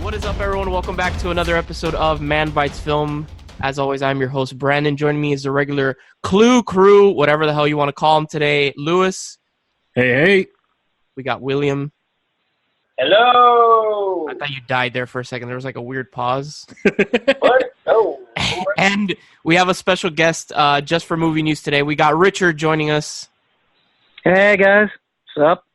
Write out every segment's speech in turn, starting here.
What is up, everyone? Welcome back to another episode of Manbitesfilm. As always, I'm your host, Brandon. Joining me is the regular Clue crew, whatever the hell you want to call them today. Lewis. Hey. We got William. Hello. I thought you died there for a second. There was like a weird pause. What? Oh. And we have a special guest just for movie news today. We got Richard joining us. Hey, guys. What's up?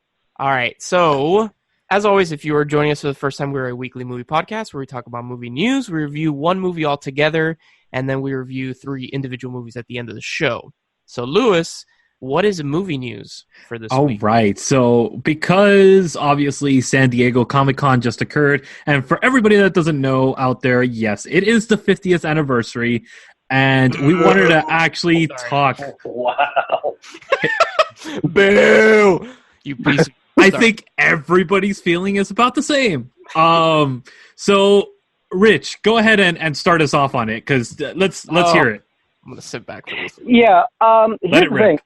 All right. So, as always, if you are joining us for the first time, we're a weekly movie podcast where we talk about movie news. We review one movie all together, and then we review 3 individual movies at the end of the show. So, Lewis, what is movie news for this week? All right. So, because obviously San Diego Comic-Con just occurred, and for everybody that doesn't know out there, yes, it is the 50th anniversary, and we wanted to actually talk. Wow. Boo! You piece of... I think everybody's feeling is about the same. So, Rich, go ahead and start us off on it, because let's hear it. I'm going to sit back for this. Yeah, here's the thing.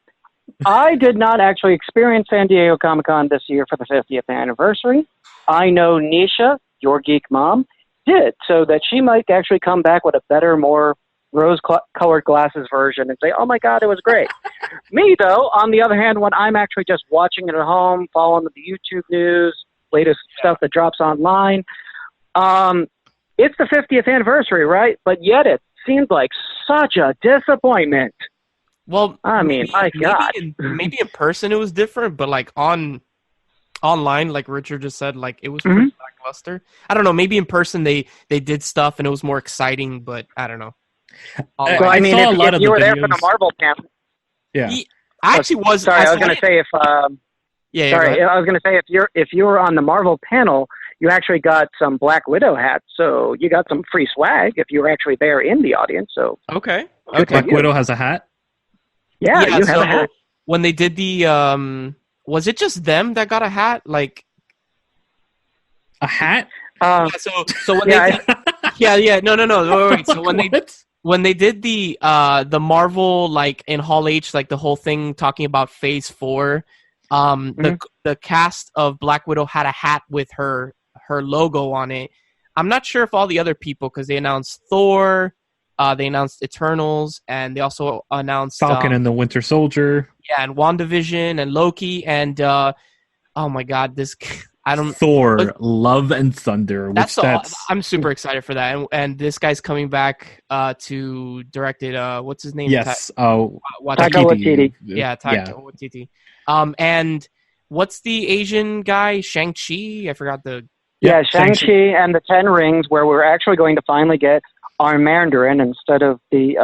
I did not actually experience San Diego Comic-Con this year for the 50th anniversary. I know Nisha, your geek mom, did, so that she might actually come back with a better, more rose-colored glasses version and say, oh my God, it was great. Me, though, on the other hand, when I'm actually just watching it at home, following the YouTube news, latest stuff that drops online, it's the 50th anniversary, right? But yet it seems like such a disappointment. Well, I mean, my God. Maybe in person it was different, but like online, like Richard just said, like it was pretty lackluster. I don't know. Maybe in person they did stuff and it was more exciting, but I don't know. Well, I mean, if you were there for the Marvel panel. Yeah. I actually was. Sorry, I was going to say I was going to say if you were on the Marvel panel, you actually got some Black Widow hats, so you got some free swag if you were actually there in the audience. So okay. Black Widow has a hat. Yeah, you have a hat. When they did the, was it just them that got a hat? Like a hat? So when they did, no. Wait. So when they did the Marvel, like in Hall H, like the whole thing talking about Phase 4, the cast of Black Widow had a hat with her logo on it. I'm not sure if all the other people, because they announced Thor. They announced Eternals, and they also announced Falcon and the Winter Soldier. Yeah, and WandaVision and Loki, and oh my God, Thor: Love and Thunder. I'm super excited for that, and this guy's coming back to direct it. What's his name? Yes, Taika Waititi. Yeah, Taika Waititi. And what's the Asian guy? Shang-Chi? I forgot the. Yeah, Shang-Chi and the Ten Rings, where we're actually going to finally get our Mandarin instead of the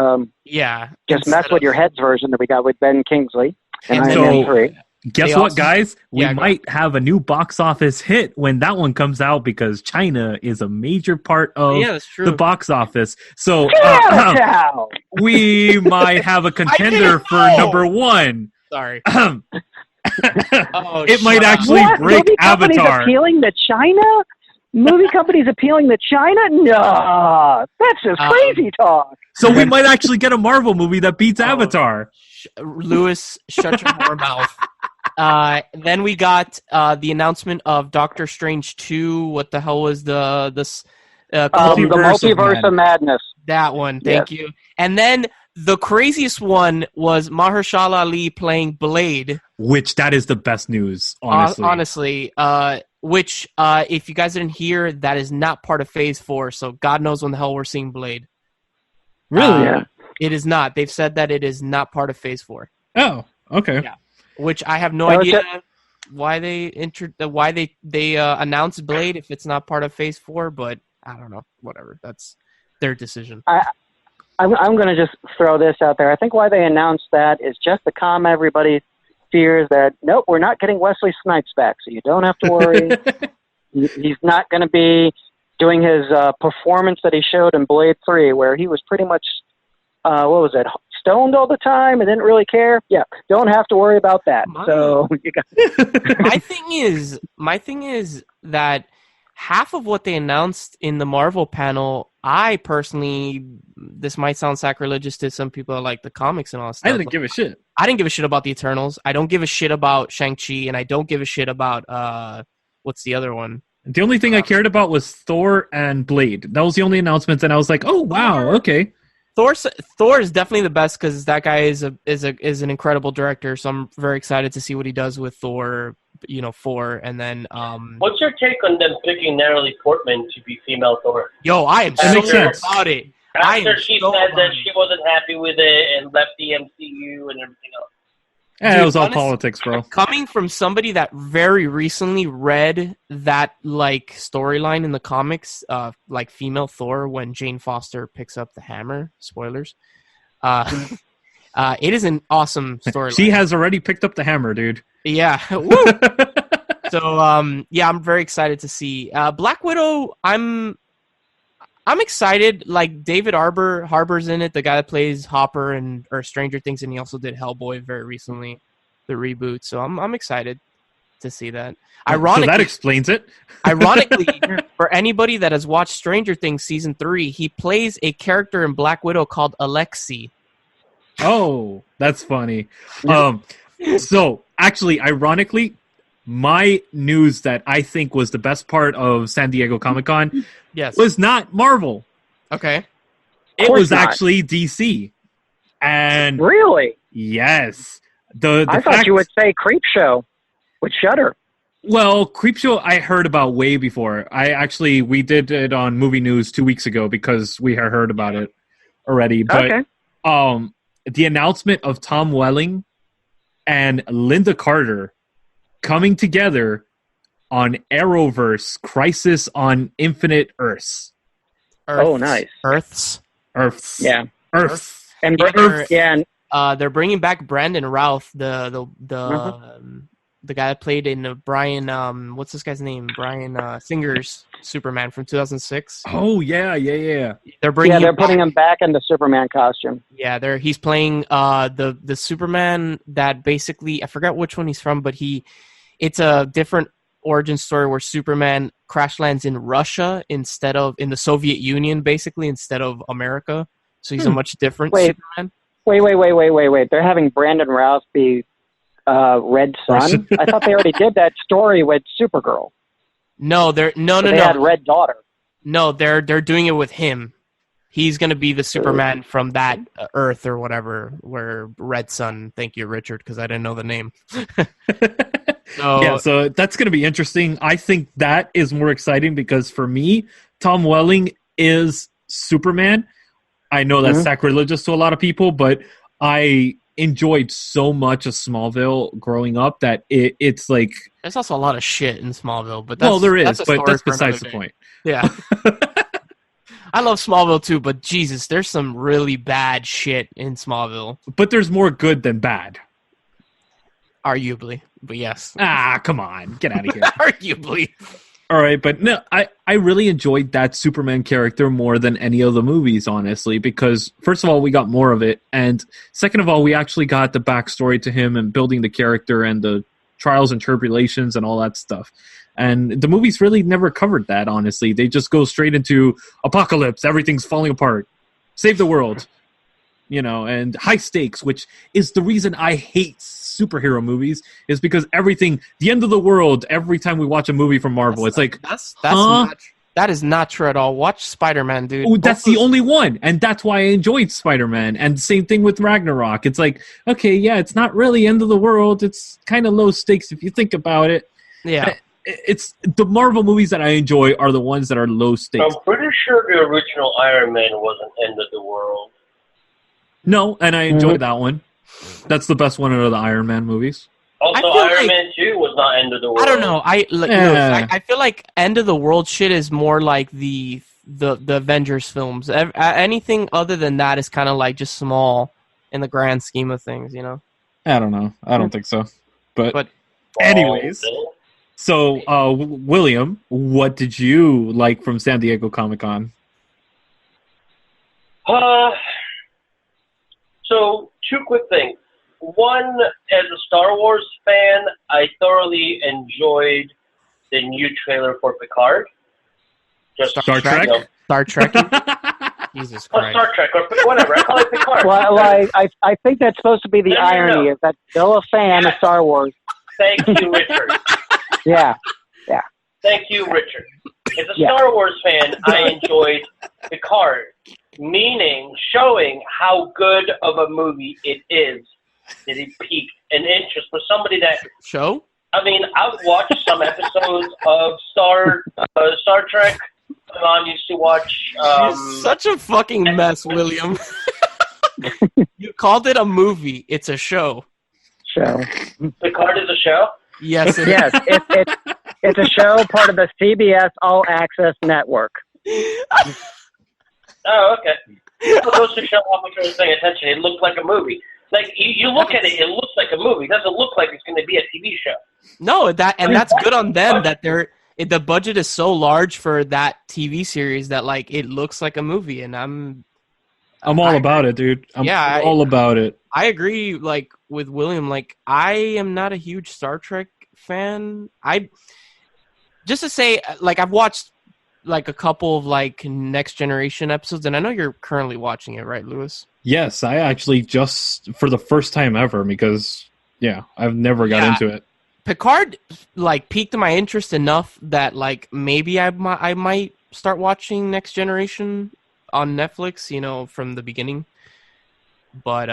just mess with your heads version that we got with Ben Kingsley and Iron Man 3. Guess what, guys? We might have a new box office hit when that one comes out, because China is a major part of the box office. So we might have a contender for number 1. Sorry. It might actually break Avatar. Appealing to China? Movie companies appealing to China? No, that's just crazy talk. So we might actually get a Marvel movie that beats Avatar. Lewis, shut your whore mouth. Then we got the announcement of Doctor Strange 2. What the hell was the Multiverse of Madness? That one, thank you. And then the craziest one was Mahershala Ali playing Blade. Which, that is the best news, honestly. Which, if you guys didn't hear, that is not part of Phase 4, so God knows when the hell we're seeing Blade. Really? It is not. They've said that it is not part of Phase 4. Oh, okay. Yeah. Which I have no idea why they announced Blade if it's not part of Phase 4, but I don't know. Whatever. That's their decision. I'm going to just throw this out there. I think why they announced that is just to calm everybody fears that, nope, we're not getting Wesley Snipes back, so you don't have to worry. He's not going to be doing his performance that he showed in Blade 3, where he was pretty much, stoned all the time and didn't really care. Yeah, don't have to worry about that. My thing is that half of what they announced in the Marvel panel, I personally, this might sound sacrilegious to some people that like the comics and all that stuff. I didn't give a shit. I didn't give a shit about the Eternals. I don't give a shit about Shang-Chi, and I don't give a shit about, what's the other one? The only thing I cared about was Thor and Blade. That was the only announcements, and I was like, "Oh wow, okay." Thor is definitely the best because that guy is an incredible director. So I'm very excited to see what he does with Thor. 4, and then. What's your take on them picking Natalie Portman to be female Thor? Yo, I am so about it. After she said that she wasn't happy with it and left the MCU and everything else. Yeah, it was all politics, bro. Coming from somebody that very recently read that storyline in the comics, female Thor when Jane Foster picks up the hammer. Spoilers. It is an awesome storyline. She has already picked up the hammer, dude. Yeah. Woo! So I'm very excited to see Black Widow. I'm excited. Like David Harbour's in it, the guy that plays Hopper or Stranger Things, and he also did Hellboy very recently, the reboot. So I'm excited to see that. Ironically, so that explains it. Ironically, for anybody that has watched Stranger Things season 3, he plays a character in Black Widow called Alexei. Oh, that's funny. So actually, ironically, my news that I think was the best part of San Diego Comic-Con was not Marvel. Okay. It was actually DC. And really? Yes. I thought you would say Creepshow with Shudder. Well, Creepshow I heard about way before. We did it on Movie News 2 weeks ago because we had heard about it already. But the announcement of Tom Welling and Linda Carter coming together on Arrowverse Crisis on Infinite Earths. Oh, nice. Earths. Yeah. Earths. And they're bringing back Brandon Routh, the guy that played in Brian. What's this guy's name? Brian Singer's Superman from 2006. Oh yeah. They're putting him back in the Superman costume. Yeah, he's playing the Superman that basically I forgot which one he's from, but it's a different origin story where Superman crash lands in Russia instead of in the Soviet Union, basically instead of America. So he's a much different Superman. Wait! They're having Brandon Routh be Red Sun. I thought they already did that story with Supergirl. No, they had Red Daughter. No, they're doing it with him. He's going to be the Superman from that Earth or whatever, where Red Sun. Thank you, Richard, because I didn't know the name. So that's going to be interesting. I think that is more exciting because for me, Tom Welling is Superman. I know that's sacrilegious to a lot of people, but I enjoyed so much of Smallville growing up that it's like... There's also a lot of shit in Smallville, but that's besides the point. Yeah. I love Smallville too, but Jesus, there's some really bad shit in Smallville. But there's more good than bad. Arguably, but yes. Come on. Get out of here. Arguably. All right, but no, I really enjoyed that Superman character more than any of the movies, honestly, because first of all, we got more of it, and second of all, we actually got the backstory to him and building the character and the trials and tribulations and all that stuff. And the movies really never covered that, honestly. They just go straight into apocalypse, everything's falling apart, save the world, and high stakes, which is the reason I hate superhero movies, is because everything, the end of the world, every time we watch a movie from Marvel, that is not true at all. Watch Spider-Man, dude. Oh, that's the only one, and that's why I enjoyed Spider-Man. And same thing with Ragnarok. It's like, okay, yeah, it's not really end of the world. It's kind of low stakes if you think about it. Yeah. It's the Marvel movies that I enjoy are the ones that are low stakes. I'm pretty sure the original Iron Man wasn't end of the world. No, and I enjoyed that one. That's the best one out of the Iron Man movies. Also, Iron Man 2 was not end of the world. I don't know. I feel like end of the world shit is more like the Avengers films. Anything other than that is kind of like just small in the grand scheme of things, I don't know. I don't think so. But anyways, so William, what did you like from San Diego Comic-Con? So, two quick things. One, as a Star Wars fan, I thoroughly enjoyed the new trailer for Picard. Star Trek? Star Trek? Jesus Christ. Star Trek, or whatever. I call it Picard. Well, I think that's supposed to be the irony, is that Bill a fan of Star Wars. Thank you, Richard. Yeah. Thank you, Richard. As a Star Wars fan, I enjoyed Picard, meaning showing how good of a movie it is. That it piqued an interest for somebody that show. I mean, I've watched some episodes of Star Trek. My mom used to watch. You're such a fucking mess, William. You called it a movie. It's a show. Picard is a show? Yes, it yes. It's a show, part of the CBS All Access Network. Oh, okay. Well, goes to show how much I was paying attention. It looked like a movie. Like, you look at it, it looks like a movie. It doesn't look like it's going to be a TV show. No, that's good on them that the budget is so large for that TV series that like it looks like a movie, and I'm all about it, dude. I'm all about it. I agree, like with William. Like, I am not a huge Star Trek fan. Just to say, like, I've watched like a couple of like Next Generation episodes, and I know you're currently watching it, right, Lewis? Yes, I actually just for the first time ever because I've never got into it. Picard like piqued my interest enough that like maybe I might start watching Next Generation on Netflix, from the beginning. But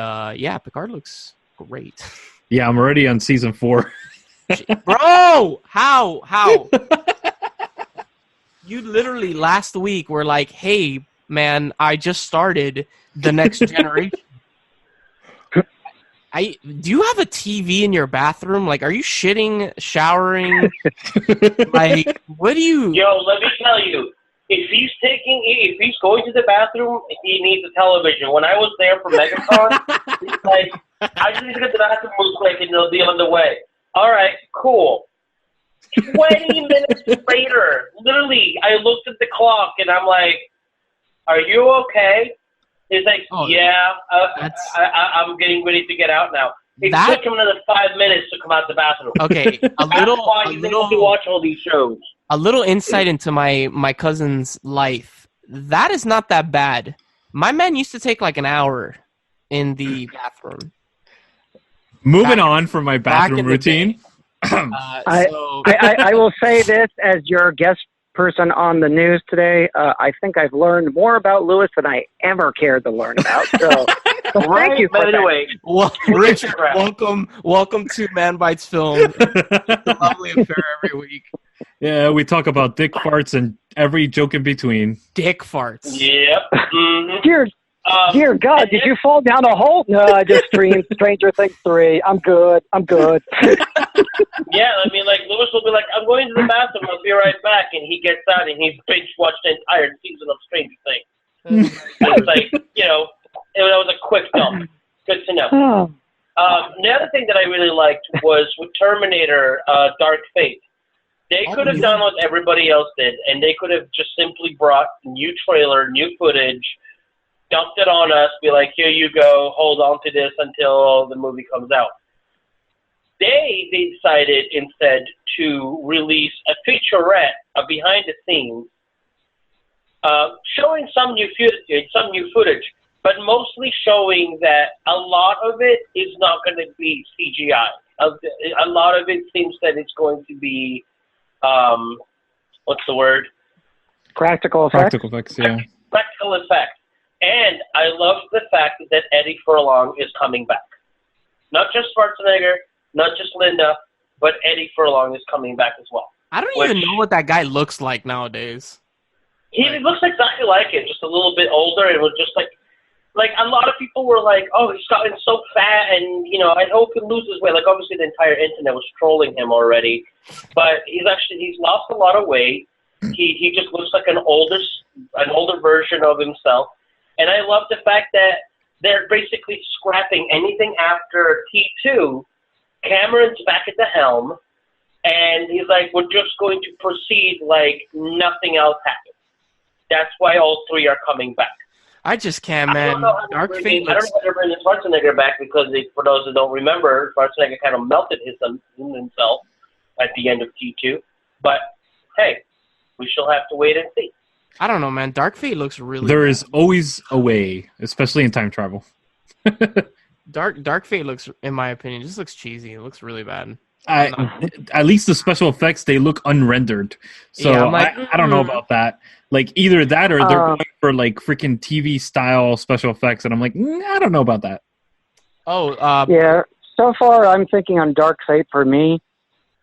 Picard looks great. Yeah, I'm already on season 4. Bro, how? You literally last week were like, "Hey, man, I just started the Next Generation." Do you have a TV in your bathroom? Like, are you shitting, showering? Like, what do you... Yo, let me tell you, if he's going to the bathroom, he needs a television. When I was there for MegaCon, he's like, I just need to get to the bathroom real quick and they'll be on the way. All right, cool. 20 minutes later, literally, I looked at the clock and I'm like, are you okay? He's like, I'm getting ready to get out now. It took him another 5 minutes to come out the bathroom. Okay, you need to watch all these shows. A little insight into my cousin's life. That is not that bad. My man used to take like an hour in the bathroom. Moving on from my bathroom routine. I will say this as your guest person on the news today. I think I've learned more about Lewis than I ever cared to learn about. So thank you for that. Well, Richard, welcome to Manbitesfilm. It's a lovely affair every week. Yeah, we talk about dick farts and every joke in between. Dick farts. Yep. Mm-hmm. Dear God, did you fall down a hole? No, I just streamed Stranger Things 3. I'm good. Yeah, I mean, like, Lewis will be like, I'm going to the bathroom, I'll be right back, and he gets out and he's binge-watched the entire season of Stranger Things. It's like, that was a quick dump. Good to know. The other thing that I really liked was with Terminator Dark Fate. They could have done what everybody else did, and they could have just simply brought new trailer, new footage, dumped it on us, be like, here you go, hold on to this until the movie comes out. They decided instead to release a featurette, a behind the scenes, showing some new footage, but mostly showing that a lot of it is not going to be CGI. A lot of it seems that it's going to be, what's the word? Practical effects. Practical effects, yeah. Practical effects. And I love the fact that Eddie Furlong is coming back. Not just Schwarzenegger, not just Linda, but Eddie Furlong is coming back as well. I don't even know what that guy looks like nowadays. He looks exactly like him, just a little bit older. It was just like a lot of people were like, oh, he's gotten so fat, and I hope he loses weight. Like, obviously the entire internet was trolling him already, but he's lost a lot of weight. He just looks like an older version of himself, and I love the fact that they're basically scrapping anything after T2. Cameron's back at the helm, and he's like, we're just going to proceed like nothing else happened. That's why all three are coming back. I just can't, man. Dark Fate. I don't know how they're bringing Schwarzenegger back because, for those who don't remember, Schwarzenegger kind of melted himself at the end of T2. But, hey, we shall have to wait and see. I don't know, man. Dark Fate looks really There bad. is always a way, especially in time travel. Dark Fate looks, in my opinion, just looks cheesy. It looks really bad. At least the special effects, they look unrendered. So Yeah, I'm like, I don't know about that. Like either that or they're going for like freaking TV style special effects, and I'm like, I don't know about that. Yeah. So far, I'm thinking on Dark Fate for me.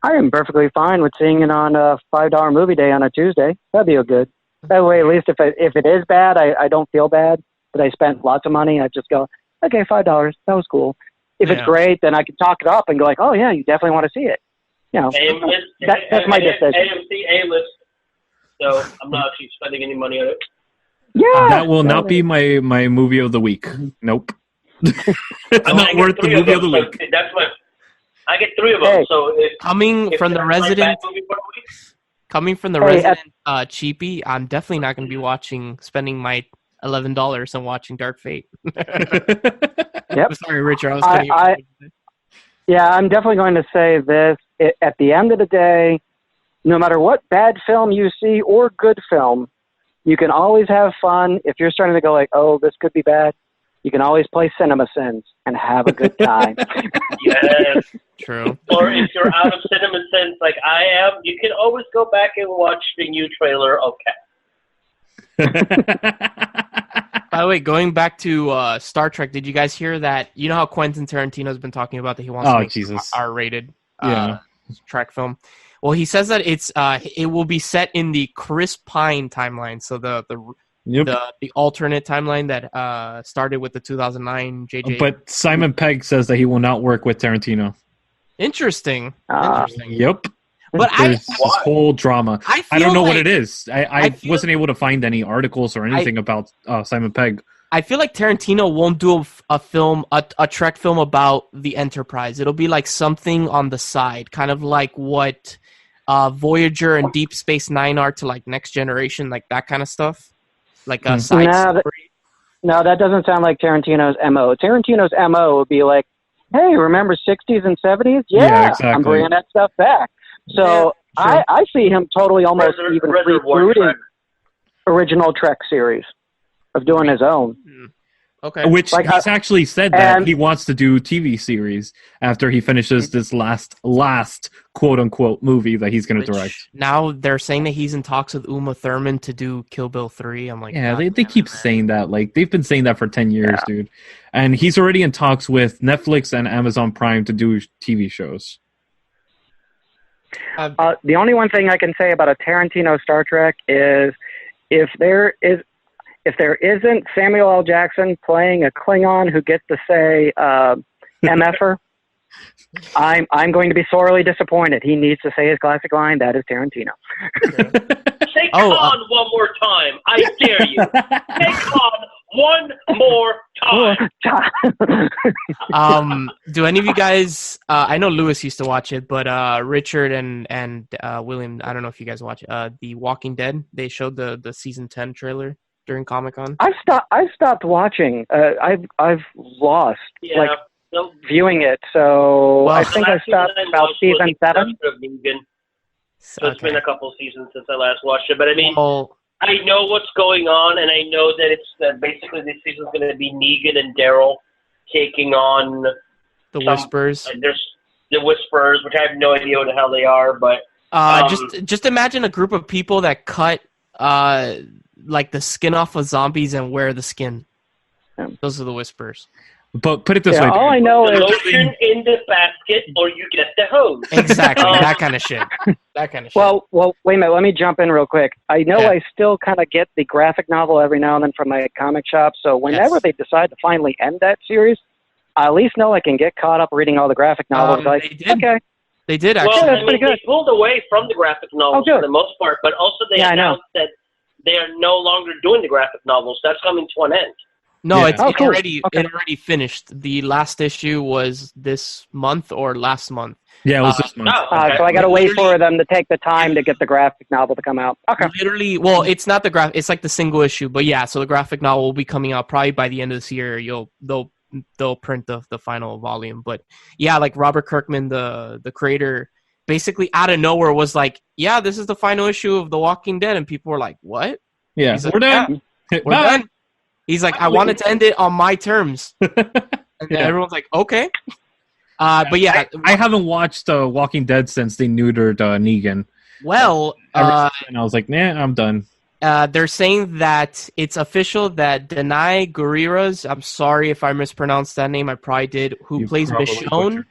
I am perfectly fine with seeing it on a $5 movie day on a Tuesday. That'd be good. That way, at least if it is bad, I don't feel bad. But I spent lots of money. I just go, okay, $5. That was cool. If it's great, then I can talk it up and go like, oh yeah, you definitely want to see it. You know, that's my decision. AMC A-list. So I'm not actually spending any money on it. Yeah, that will not be my movie of the week. Nope. It's not worth the movie of the week. So that's what I get 3 of them. Hey. So coming from the resident cheapie, I'm definitely not going to be spending my $11 on watching Dark Fate. Yep. Sorry, Richard. I was cutting you. Yeah, I'm definitely going to say this. At the end of the day, no matter what bad film you see or good film, you can always have fun. If you're starting to go like, oh, this could be bad, you can always play CinemaSins and have a good time. Yes. True. Or if you're out of CinemaSins like I am, you can always go back and watch the new trailer of Cat. By the way, going back to Star Trek, did you guys hear that? You know how Quentin Tarantino's been talking about that he wants to make an R-rated Trek film? Well, he says that it will be set in the Chris Pine timeline, so the alternate timeline that started with the 2009 JJ. But Simon Pegg says that he will not work with Tarantino. Interesting. Yep. But there's this whole drama. I don't know what it is. I wasn't able to find any articles or anything about Simon Pegg. I feel like Tarantino won't do a Trek film about the Enterprise. It'll be like something on the side, kind of like what Voyager and Deep Space Nine are to like Next Generation, like that kind of stuff. Like a side story. No, that doesn't sound like Tarantino's MO. Tarantino's MO would be like, hey, remember 60s and 70s? Yeah, exactly. I'm bringing that stuff back. So I see him totally almost even rebooting original Trek series of doing his own. Okay. Which he's actually said that he wants to do TV series after he finishes this last quote-unquote movie that he's going to direct. Now they're saying that he's in talks with Uma Thurman to do Kill Bill 3. I'm like, yeah, they keep saying that. Like, they've been saying that for 10 years, dude. And he's already in talks with Netflix and Amazon Prime to do TV shows. The only one thing I can say about a Tarantino Star Trek is if there isn't Samuel L. Jackson playing a Klingon who gets to say MFer, I'm going to be sorely disappointed. He needs to say his classic line. That is Tarantino. Say Khan one more time. I dare you. Say Khan one more time. Do any of you guys? I know Lewis used to watch it, but Richard and William, I don't know if you guys watch The Walking Dead. They showed the season 10 trailer during Comic-Con. I've stopped watching. I've lost viewing it. So I think I stopped about season 7. So it's been a couple seasons since I last watched it, but I mean, I know what's going on, and I know that it's basically this season's going to be Negan and Daryl taking on the Whispers. There's the Whispers, which I have no idea what the hell they are, but just imagine a group of people that cut like the skin off of zombies and wear the skin. Those are the Whispers. But put it this way. All I know is lotion in the basket, or you get the hose. Exactly, that kind of shit. Well, wait a minute. Let me jump in real quick. I know I still kind of get the graphic novel every now and then from my comic shop. So whenever they decide to finally end that series, I at least know I can get caught up reading all the graphic novels. They did actually. Well, that's pretty good. They pulled away from the graphic novels for the most part, but also they announced that they are no longer doing the graphic novels. That's coming to an end. No, it already finished. The last issue was this month or last month. Yeah, it was this month. So I got to wait for them to take the time to get the graphic novel to come out. Okay. Literally, well, it's not the graphic. It's like the single issue, but yeah. So the graphic novel will be coming out probably by the end of this year. They'll print the final volume. But yeah, like Robert Kirkman, the creator, basically out of nowhere was like, "Yeah, this is the final issue of The Walking Dead," and people were like, "What?" Yeah, like, we're done. Yeah, we're done. He's like, I wanted to end it on my terms. And then everyone's like, okay. But yeah, I haven't watched Walking Dead since they neutered Negan. Well, and I was like, nah, I'm done. They're saying that it's official that Denai Gurira's, I'm sorry if I mispronounced that name, I probably did, who plays Michonne.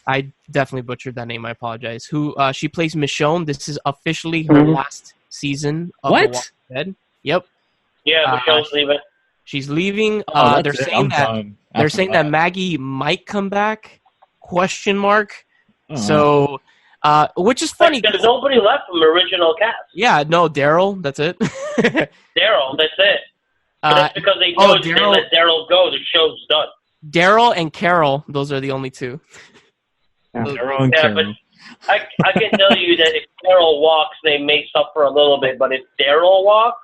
I definitely butchered that name, I apologize. She plays Michonne. This is officially her last season of The Walking Dead. Yep. Yeah, Michonne's leaving. She's leaving. They're saying that Maggie might come back, ? So... which is funny. There's nobody left from the original cast. Yeah, no, Daryl. That's it. Daryl, that's it. But that's because they know if they let Daryl go, the show's done. Daryl and Carol, those are the only two. Daryl and Carol. But I can tell you that if Carol walks, they may suffer a little bit. But if Daryl walks,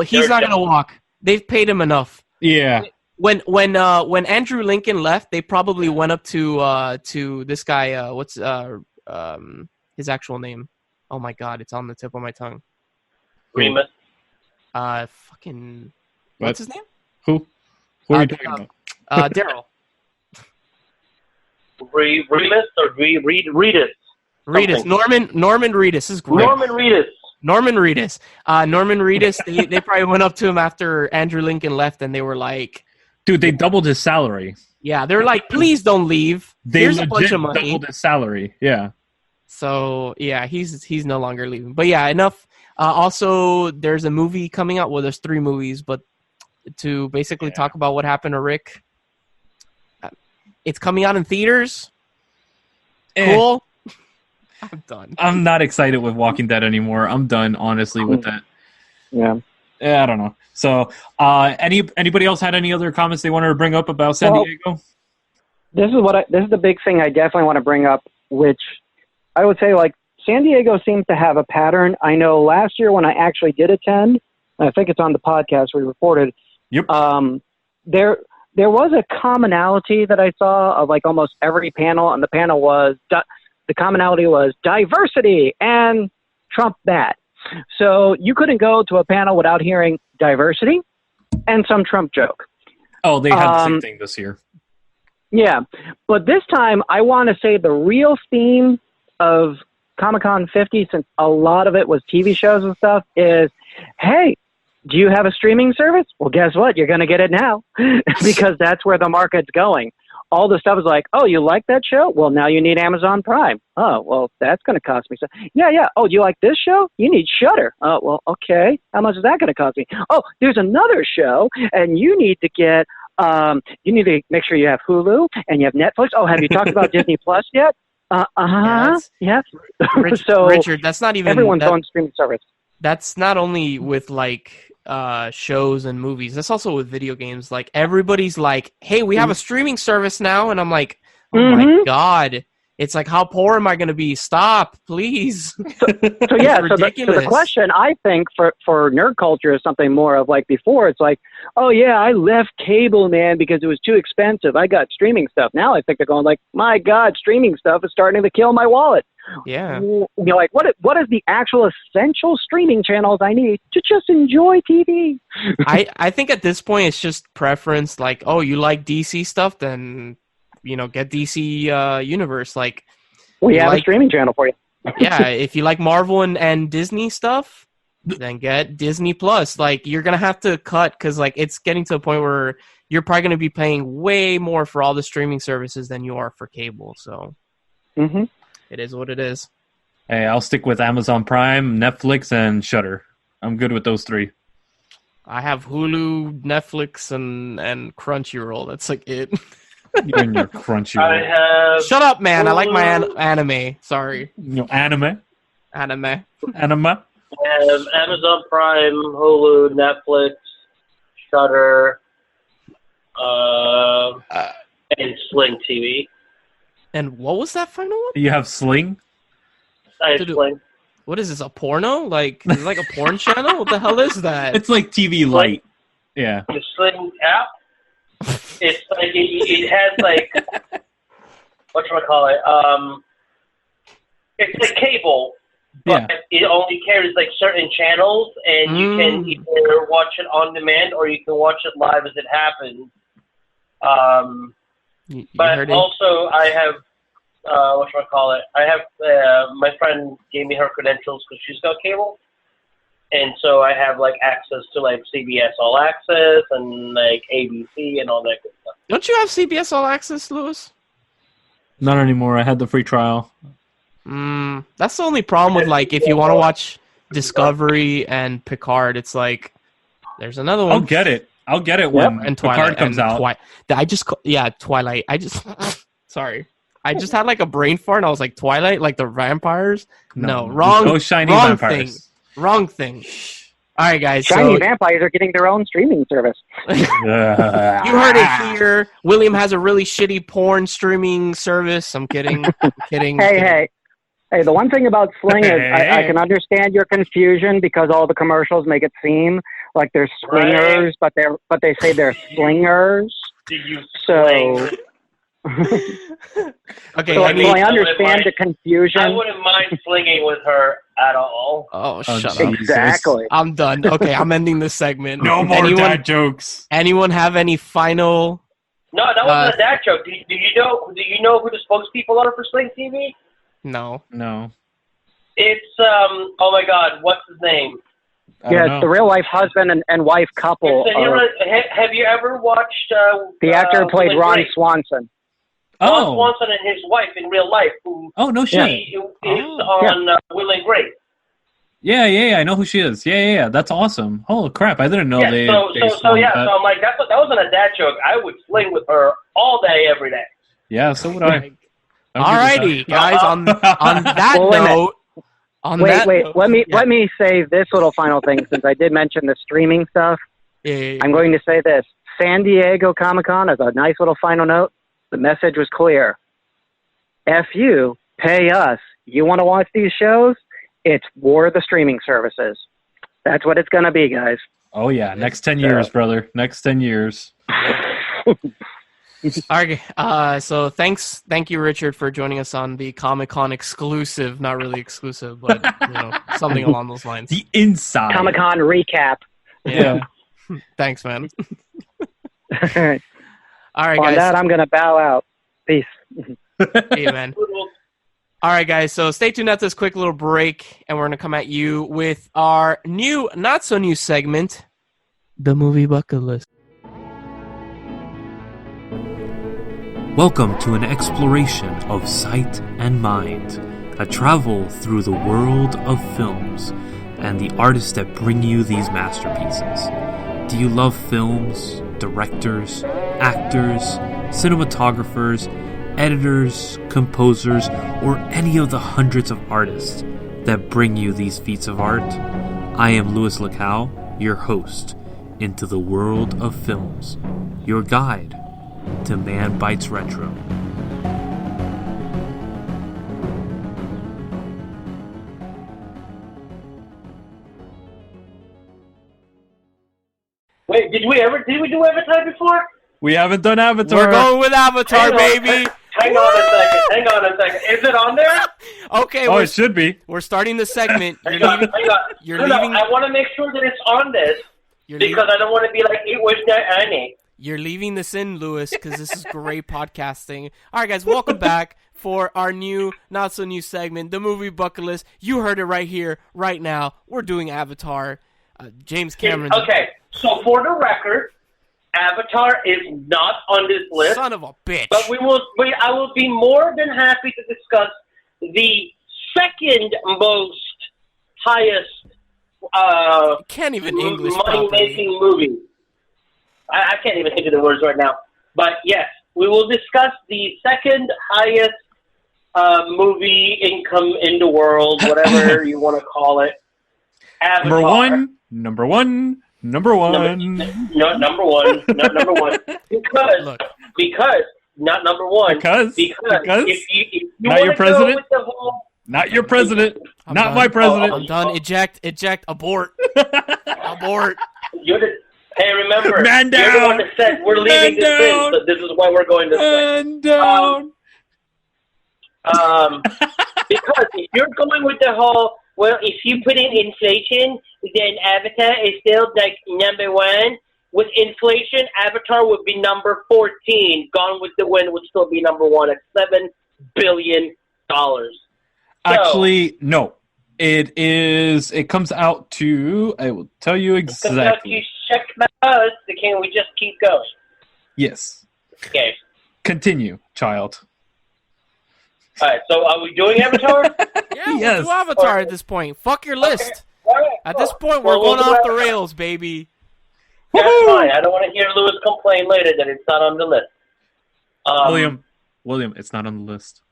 he's not gonna walk. They've paid him enough. Yeah. When Andrew Lincoln left, they probably went up to this guy. What's his actual name? Oh my god, it's on the tip of my tongue. Remus. What's his name? Who are you talking about? Daryl. Remus or Reedus? Reedus. Norman Reedus is great. Norman Reedus. Norman Reedus. They probably went up to him after Andrew Lincoln left, and they were like, "Dude, they doubled his salary." Yeah, they're like, "Please don't leave. Here's a bunch of money." Doubled his salary. Yeah. So yeah, he's no longer leaving. But yeah, enough. Also, there's a movie coming out. Well, there's 3 movies, but to basically talk about what happened to Rick. It's coming out in theaters. Cool. I'm done. I'm not excited with Walking Dead anymore. I'm done, honestly, with that. Yeah. I don't know. So, anybody else had any other comments they wanted to bring up about San Diego? This is the big thing I definitely want to bring up, which I would say, like, San Diego seems to have a pattern. I know last year when I actually did attend, and I think it's on the podcast we reported. Yep. There was a commonality that I saw of like almost every panel, and the panel was the commonality was diversity and Trump bad. So you couldn't go to a panel without hearing diversity and some Trump joke. Oh, they had the same thing this year. Yeah, but this time I want to say the real theme of Comic-Con 50, since a lot of it was TV shows and stuff, is, hey, do you have a streaming service? Well, guess what? You're going to get it now because that's where the market's going. All the stuff is like, oh, you like that show? Well, now you need Amazon Prime. Oh, well, that's going to cost me. Yeah. Oh, you like this show? You need Shudder. Oh, well, okay. How much is that going to cost me? Oh, there's another show, and you need to get you need to make sure you have Hulu and you have Netflix. Oh, have you talked about Disney Plus yet? Yes. Richard, that's not even everyone's on streaming service. That's not only with like shows and movies. That's also with video games. Like everybody's like, "Hey, we have a streaming service now," and I'm like, "Oh my god!" It's like, how poor am I going to be? Stop, please. So the question I think for nerd culture is something more of like before. It's like, oh yeah, I left cable, man, because it was too expensive. I got streaming stuff. Now I think they're going like, my God, streaming stuff is starting to kill my wallet. Yeah. You're like, what is the actual essential streaming channels I need to just enjoy TV? I think at this point it's just preference. Like, oh, you like DC stuff, then get DC Universe. Like, we have a streaming channel for you. Yeah, if you like Marvel and Disney stuff, then get Disney Plus. Like, you're gonna have to cut because like it's getting to a point where you're probably gonna be paying way more for all the streaming services than you are for cable. So, It is what it is. Hey, I'll stick with Amazon Prime, Netflix, and Shudder. I'm good with those 3. I have Hulu, Netflix, and Crunchyroll. That's like it. You and your Crunchyroll. Shut up, man. Hulu. I like my anime. Sorry. Anime. I have Amazon Prime, Hulu, Netflix, Shudder, and Sling TV. And what was that final one? You have Sling? I have Sling. What is this, a porno? Like, is it like a porn channel? What the hell is that? It's like TV Lite. Yeah. The Sling app. It's like it has like whatchamacallit? It's like cable, but it only carries like certain channels, and you can either watch it on demand or you can watch it live as it happens. You but heard it? also I have whatchamacallit. I have my friend gave me her credentials because she's got cable, and so I have like access to like CBS All Access and like ABC and all that good stuff. Don't you have CBS All Access, Lewis? Not anymore. I had the free trial. That's the only problem with like if you want to watch Discovery and Picard, it's like there's another one. I'll get it when and Picard comes out. Twilight. Sorry. I just had like a brain fart and I was like, Twilight, like the vampires? No, wrong. No shiny wrong vampires. Thing. Wrong thing. All right, guys. Shiny vampires are getting their own streaming service. You heard it here. William has a really shitty porn streaming service. I'm kidding. Hey, the one thing about Sling is I can understand your confusion because all the commercials make it seem like they're swingers, but they say they're slingers. Do you so? Okay, so I understand the confusion. I wouldn't mind slinging with her at all. Oh, shut up. Exactly. I'm done. Okay, I'm ending this segment. No more dad jokes. Anyone have any final? No, that wasn't a dad joke. Do you know who the spokespeople are for Sling TV? No. It's oh my God, what's his name? Yeah, it's the real life husband and wife couple. Have you ever watched the actor who played Ron Swanson? Ron Swanson and his wife in real life. No shit. Is on Will and Grace. Yeah, I know who she is. Yeah, that's awesome. Holy crap, I didn't know they. So I'm like, that wasn't a dad joke. I would sling with her all day, every day. Yeah, so would I. Alrighty, guys. On that note. Wait. Let me say this little final thing since I did mention the streaming stuff. Yeah. I'm going to say this: San Diego Comic-Con as a nice little final note. The message was clear. F you, pay us. You want to watch these shows? It's War of the streaming services. That's what it's going to be, guys. Oh yeah, next 10 years, brother. Next 10 years. Okay, so thank you, Richard, for joining us on the Comic-Con exclusive, not really exclusive, but something along those lines. The inside Comic-Con recap. Yeah. Thanks, man. All right, guys. On that, I'm gonna bow out. Peace. Hey, man. All right, guys. So stay tuned after this quick little break, and we're gonna come at you with our new, not so new segment, the movie bucket list. Welcome to an exploration of sight and mind, a travel through the world of films and the artists that bring you these masterpieces. Do you love films, directors, actors, cinematographers, editors, composers, or any of the hundreds of artists that bring you these feats of art? I am Luislacau, your host into the world of films, your guide to Man Bites Retro. Wait, did we do Avatar before? We haven't done Avatar. We're going with Avatar, baby. Hang on a second. Is it on there? Okay. It should be. We're starting the segment. Hang on. I want to make sure that it's on this because I don't want to be like, it was not on it. You're leaving this in, Lewis, because this is great podcasting. All right, guys, welcome back for our new, not so new segment, the movie bucket list. You heard it right here, right now. We're doing Avatar. James Cameron. Okay, so for the record, Avatar is not on this list. Son of a bitch. But I will be more than happy to discuss the second most highest can't even English money-making movie. I can't even think of the words right now. But yes, we will discuss the second highest movie income in the world, whatever you want to call it. Avatar. Number one. Because not number one. Because if you not your president. With the whole, not your president. Not my president. I'm done. Eject. Abort. Abort. Hey, remember, Man down. you're the one that said we're leaving this in, so this is why we're going this way. Man down. Because if you're going with the whole, well, if you put in inflation, then Avatar is still like number one. with inflation, Avatar would be number 14. Gone with the Wind would still be number 1 at $7 billion. Actually, no. It is. It comes out to. I will tell you exactly. Check the us. Can we just keep going? Yes. Okay. Continue, child. All right. So, are we doing Avatar? Yeah, we'll do Avatar at this point. Fuck your list. Okay. At this point, we're going off the rails, baby. That's fine. I don't want to hear Lewis complain later that it's not on the list. William, it's not on the list.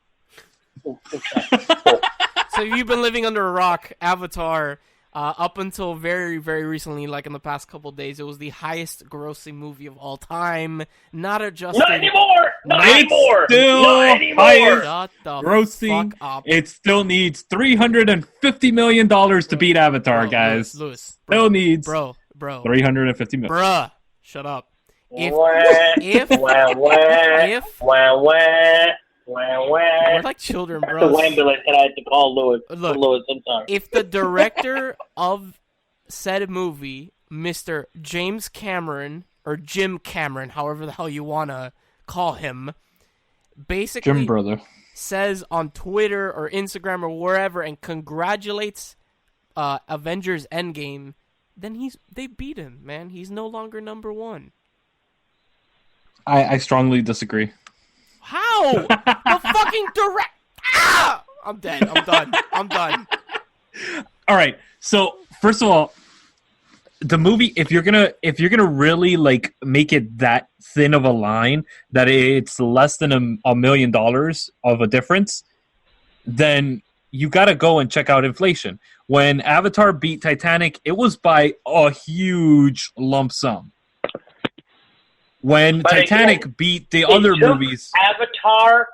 So you've been living under a rock. Avatar, up until very, very recently, like in the past couple days, it was the highest grossing movie of all time. Not adjusted. Not anymore. Not anymore. Still not anymore. higher Shut the grossing. fuck up. It still needs $350 million to beat Avatar, guys. Lewis, still needs bro. $350 million. Bruh, shut up. If we're like children, bro. The ambulance that I had to call Lewis. Look, Lewis, I'm sorry. If the director of said movie, Mr. James Cameron, or Jim Cameron, however the hell you want to call him, basically Jim brother, says on Twitter or Instagram or wherever and congratulates Avengers Endgame, then they beat him, man. He's no longer number 1. I strongly disagree. How? The fucking direct... Ah! I'm dead. I'm done. All right. So, first of all, the movie, if you're gonna really like make it that thin of a line that it's less than $1 million of a difference, then you got to go and check out inflation. When Avatar beat Titanic, it was by a huge lump sum. When But Titanic again, beat the other took movies, Avatar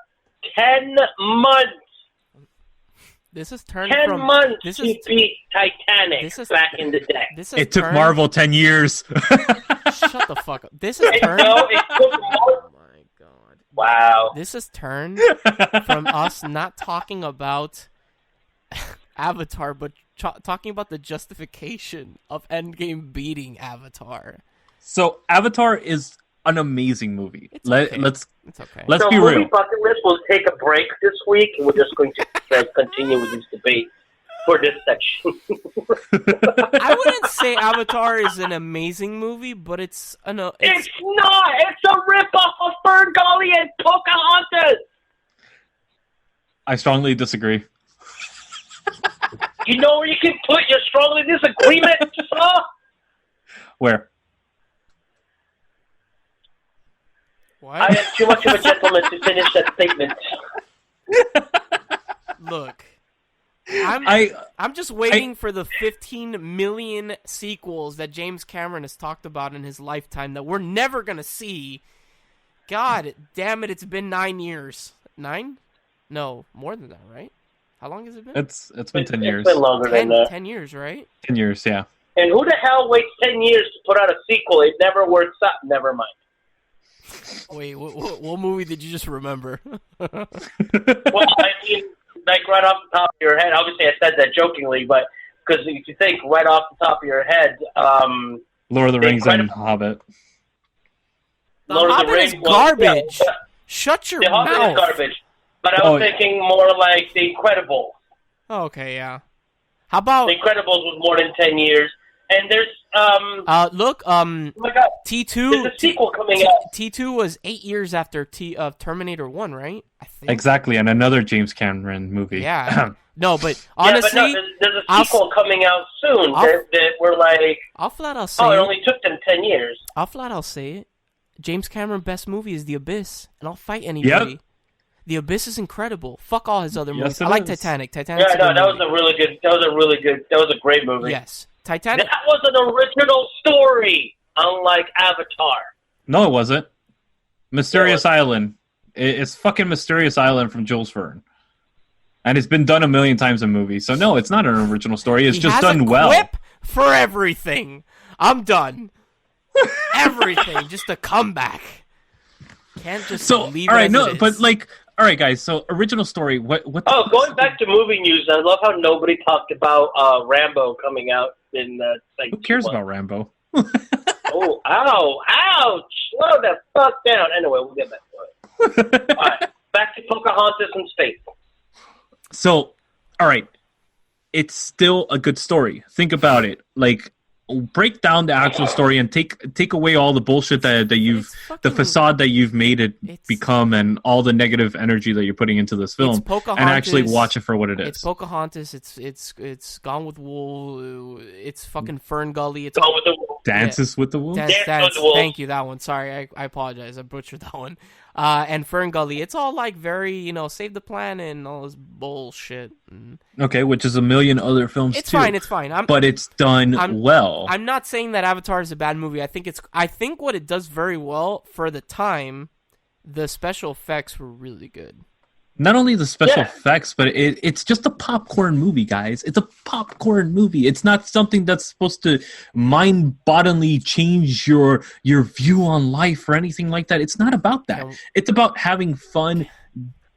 10 months. This is turned 10 from months this to is beat Titanic this is- back in the day. this is it took turned, Marvel 10 years. Shut the fuck up. This is turned. No, it took more. Oh my god. Wow. This is turned from us not talking about Avatar, but talking about the justification of Endgame beating Avatar. So Avatar is an amazing movie. It's okay. It's okay. Let's So be movie real. bucket list will take a break this week, and we're just going to continue with this debate for this section. I wouldn't say Avatar is an amazing movie, but it's It's not. It's a ripoff of Ferngully and Pocahontas. I strongly disagree. You know where you can put your strongly disagreement, sir? Where? What? I am too much of a gentleman to finish that statement. Look, I'm just waiting for the 15 million sequels that James Cameron has talked about in his lifetime that we're never gonna see. God damn it! It's been 9 years. 9? No, more than that, right? How long has it been? It's been 10 years. It's been longer than that. 10 years, right? 10 years, yeah. And who the hell waits 10 years to put out a sequel? It never works out. Never mind. Wait, what movie did you just remember? Well, I mean, like right off the top of your head, obviously I said that jokingly, but because if you think right off the top of your head, Lord of the Rings and Hobbit. The Lord of the Hobbit Rings is was- garbage. yeah, Shut your The Hobbit mouth. is garbage. But I was thinking more like The Incredibles. Oh, okay, yeah. How about The Incredibles was more than 10 years. And there's, look, oh my God, T2. there's a sequel coming out. T2 was 8 years after Terminator 1, right? I think. Exactly, and another James Cameron movie. Yeah. No, but honestly, yeah, but no, there's a sequel coming out soon that we're like, I'll flat out say oh, it it. only took them 10 years. I'll flat out say it. James Cameron's best movie is The Abyss, and I'll fight anybody. Yep. The Abyss is incredible. Fuck all his other movies. it I like is. Titanic. Yeah, no, that was a great movie. Yes. Titanic. That was an original story, unlike Avatar. No, it wasn't. Mysterious Island. It's fucking Mysterious Island from Jules Verne. And it's been done a million times in movies. So no, it's not an original story. It's He just has done a well. quip for everything. I'm done. Everything. Just a comeback. Can't just leave all right, it as no, it is. but like, all right, guys. So original story. What? Oh, going back to movie news, I love how nobody talked about Rambo coming out in like. Who cares about Rambo? Oh, ow, ouch! Slow the fuck down. Anyway, we'll get back to it. All right, back to Pocahontas in space. So, all right, it's still a good story. Think about it. Like, break down the actual story and take away all the bullshit that you've the facade that you've made it become and all the negative energy that you're putting into this film and actually watch it for what it is. It's Pocahontas. It's Gone with Wool. It's fucking Fern Gully. It's Gone with the Wool. Dances with the Wolves. Dance with the Wolves. Thank you, that one. Sorry, I apologize. I butchered that one. And Fern Gully. It's all like very, save the planet and all this bullshit. Okay, which is a million other films too. It's fine. But it's done well. I'm not saying that Avatar is a bad movie. I think what it does very well for the time, the special effects were really good. Not only the special effects, but it's just a popcorn movie, guys. It's a popcorn movie. It's not something that's supposed to mind-bodily change your view on life or anything like that. It's not about that. It's about having fun,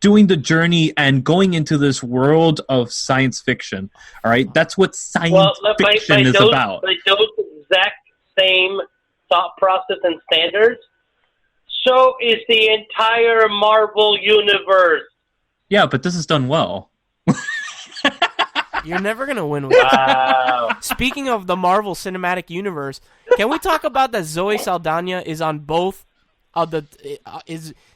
doing the journey, and going into this world of science fiction. All right? That's what science fiction is about. By those exact same thought process and standards, so is the entire Marvel universe. Yeah, but this is done well. You're never going to win with that. Speaking of the Marvel Cinematic Universe, can we talk about that Zoe Saldana is on both of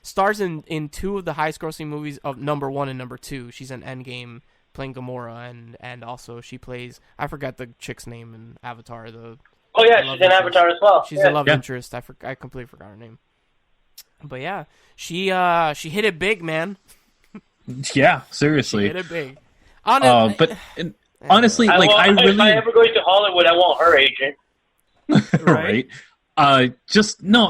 stars in two of the highest grossing movies of number 1 and number 2. She's in Endgame playing Gamora and also she plays, I forgot the chick's name in Avatar. She's in Avatar as well. She's a love interest. I completely forgot her name. But yeah, she hit it big, man. Yeah, seriously. She hit it big. But honestly, if I ever go to Hollywood, I want her agent. Right? I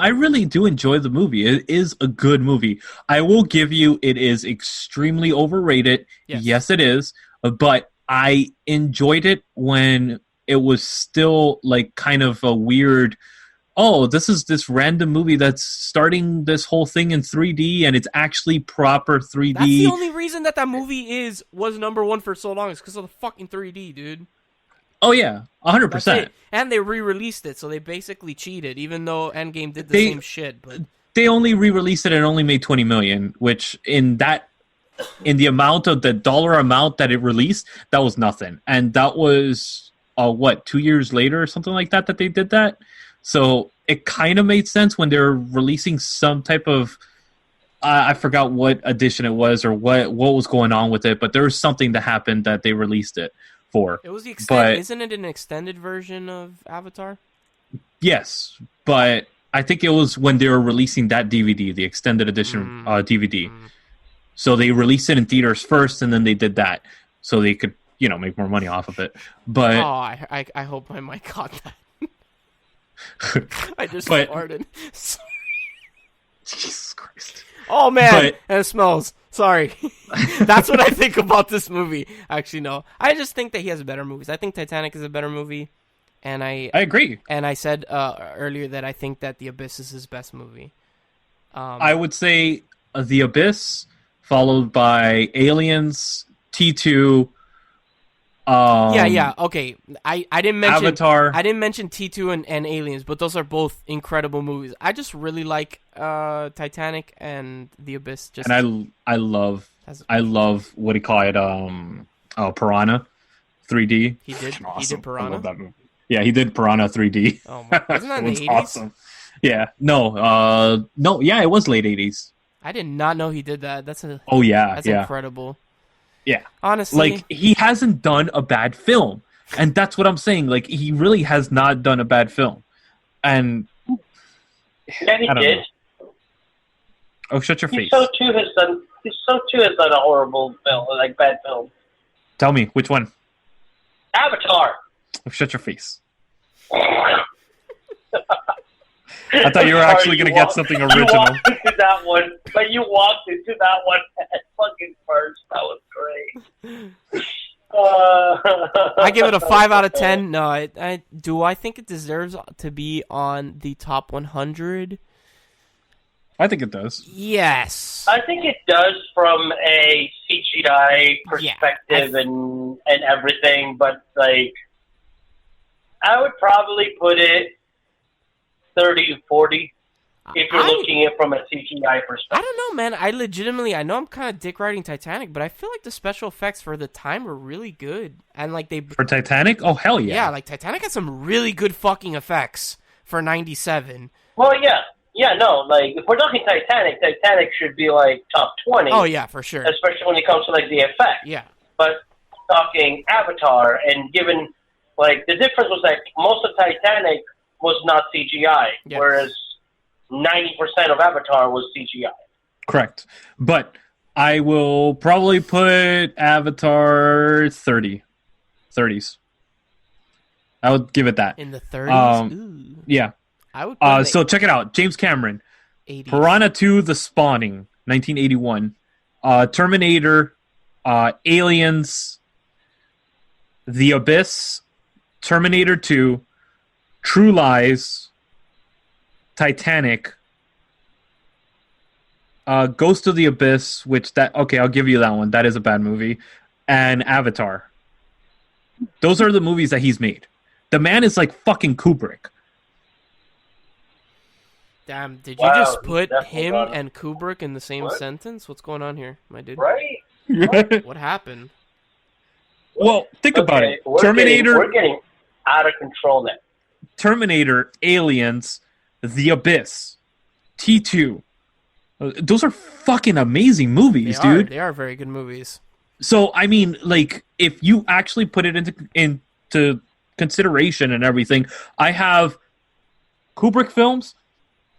really do enjoy the movie. It is a good movie. I will give you, it is extremely overrated. Yes, it is. But I enjoyed it when it was still like kind of a weird, this is this random movie that's starting this whole thing in 3D, and it's actually proper 3D. That's the only reason that movie was number 1 for so long is because of the fucking 3D, dude. Oh, yeah, 100%. And they re-released it, so they basically cheated, even though Endgame did the same shit. But they only re-released it and only made $20 million, which in the amount of the dollar amount that it released, that was nothing. And that was, 2 years later or something like that they did that? So it kind of made sense when they're releasing some type of, I forgot what edition it was or what was going on with it, but there was something that happened that they released it for. It was the extended, isn't it an extended version of Avatar? Yes, but I think it was when they were releasing that DVD, the extended edition DVD. So they released it in theaters first, and then they did that so they could, make more money off of it. But I hope my mic caught that. I just farted. Sorry. Jesus Christ. Oh, man. And it smells. Sorry. That's what I think about this movie. Actually, no. I just think that he has better movies. I think Titanic is a better movie. And I agree. And I said earlier that I think that The Abyss is his best movie. I would say The Abyss, followed by Aliens, T2. Okay. I didn't mention Avatar. I didn't mention T2 and Aliens, but those are both incredible movies. I just really like Titanic and The Abyss. And I love what do you call it? Piranha 3D. He did Piranha. I love that movie. Yeah, he did Piranha 3D. Oh my! Wasn't that in the 80s? Awesome. Yeah. No. Yeah, it was late 80s. I did not know he did that. That's incredible. Yeah. Honestly. Like, he hasn't done a bad film. And that's what I'm saying. Like, he really has not done a bad film. And... Yeah, he did. Know. Oh, shut your face. So too has done a horrible film, like bad film. Tell me, which one? Avatar. Oh, shut your face. I thought you were actually going to get something original. You walked into that one, but you walked into that one at fucking first. That was great. I give it a 5 out of 10. No, I think it deserves to be on the top 100? I think it does. Yes. I think it does from a CGI perspective and everything, but like I would probably put it 30 to 40 if you're looking at it from a CGI perspective. I don't know, man. I know I'm kind of dick riding Titanic, but I feel like the special effects for the time were really good. And like For Titanic? Oh, hell yeah. Yeah, like Titanic had some really good fucking effects for 97. Well, yeah. Yeah, no, like, if we're talking Titanic should be, like, top 20. Oh, yeah, for sure. Especially when it comes to, like, the effects. Yeah. But talking Avatar, and given, like, the difference was, like, most of Titanic was not CGI, yes. whereas 90% of Avatar was CGI. Correct. But I will probably put Avatar 30s. I would give it that. In the 30s? Yeah. I would so check it out. James Cameron. 80s. Piranha 2, The Spawning, 1981. Terminator, Aliens, The Abyss, Terminator 2, True Lies, Titanic, Ghost of the Abyss, okay, I'll give you that one. That is a bad movie. And Avatar. Those are the movies that he's made. The man is like fucking Kubrick. Damn, did you just put him and Kubrick in the same sentence? What's going on here, my dude? Right? What happened? Well, think about it. We're getting out of control now. Terminator, Aliens, The Abyss, T2. Those are fucking amazing movies, dude. They are very good movies. So, I mean, like, if you actually put it into consideration and everything, I have Kubrick films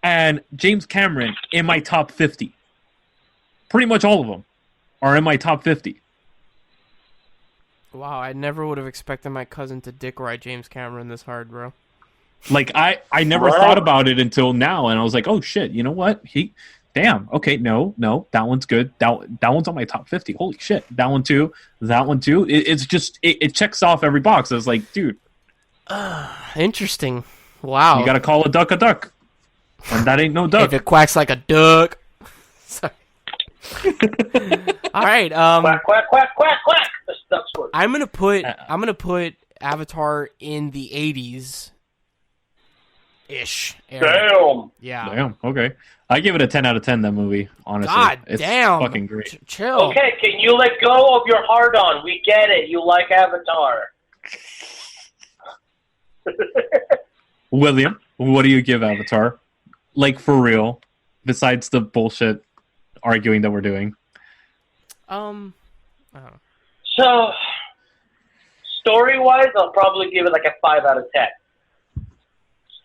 and James Cameron in my top 50. Pretty much all of them are in my top 50. Wow, I never would have expected my cousin to dick ride James Cameron this hard, bro. Like, I never thought about it until now, and I was like, oh, shit, you know what? Damn, okay, no, that one's good. That one's on my top 50. Holy shit, that one too. It's just, it checks off every box. I was like, dude. Interesting. Wow. You gotta call a duck. And that ain't no duck. If it quacks like a duck. Sorry. All right. Quack, quack, quack, quack, quack. That's duck's word. I'm gonna put Avatar in the 80s ish. Damn. Yeah. Damn. Okay. I give it a 10 out of 10. That movie. Honestly. God it's damn. Fucking great. Chill. Okay, can you let go of your hard on? We get it. You like Avatar. William, what do you give Avatar? Like, for real, besides the bullshit arguing that we're doing. Oh. So, story-wise, I'll probably give it like a 5 out of 10.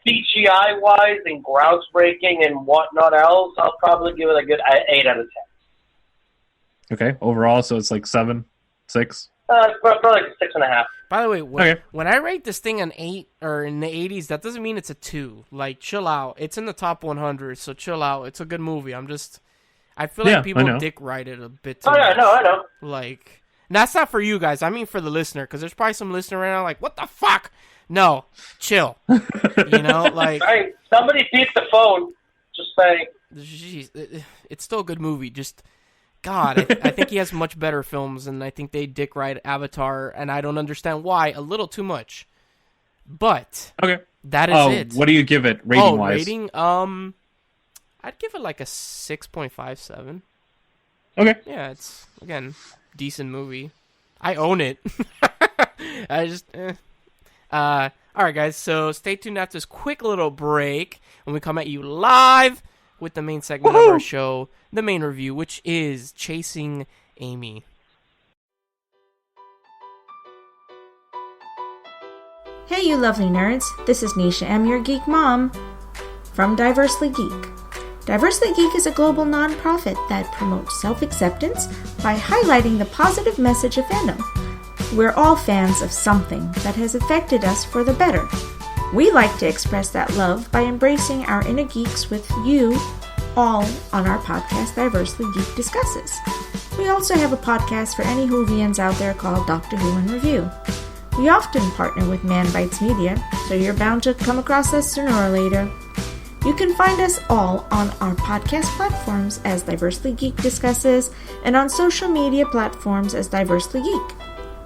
CGI-wise and groundsbreaking and whatnot else, I'll probably give it a good 8 out of 10. Okay, overall, so it's like 7, 6? Probably like 6.5. By the way, when I rate this thing an 8 or in the 80s, that doesn't mean it's a 2. Like, chill out. It's in the top 100, so chill out. It's a good movie. I feel like people dick ride it a bit too much. I know. Like, that's not for you guys. I mean for the listener, because there's probably some listener right now like, what the fuck? No, chill. You know, like... Hey, somebody beat the phone. Just saying. Jeez, it's still a good movie. Just... God, I think he has much better films, and I think they dick ride Avatar, and I don't understand why a little too much. But that is it. What do you give it rating wise? Rating? I'd give it like a 6.57. Okay. Yeah, it's again decent movie. I own it. I just. All right, guys. So stay tuned after this quick little break when we come at you live with the main segment of our show, the main review, which is Chasing Amy. Hey, you lovely nerds. This is Nisha M., your geek mom, from Diversely Geek. Diversely Geek is a global non-profit that promotes self-acceptance by highlighting the positive message of fandom. We're all fans of something that has affected us for the better. We like to express that love by embracing our inner geeks with you all on our podcast Diversely Geek Discusses. We also have a podcast for any Whovians out there called Doctor Who in Review. We often partner with Manbitesmedia, so you're bound to come across us sooner or later. You can find us all on our podcast platforms as Diversely Geek Discusses and on social media platforms as Diversely Geek.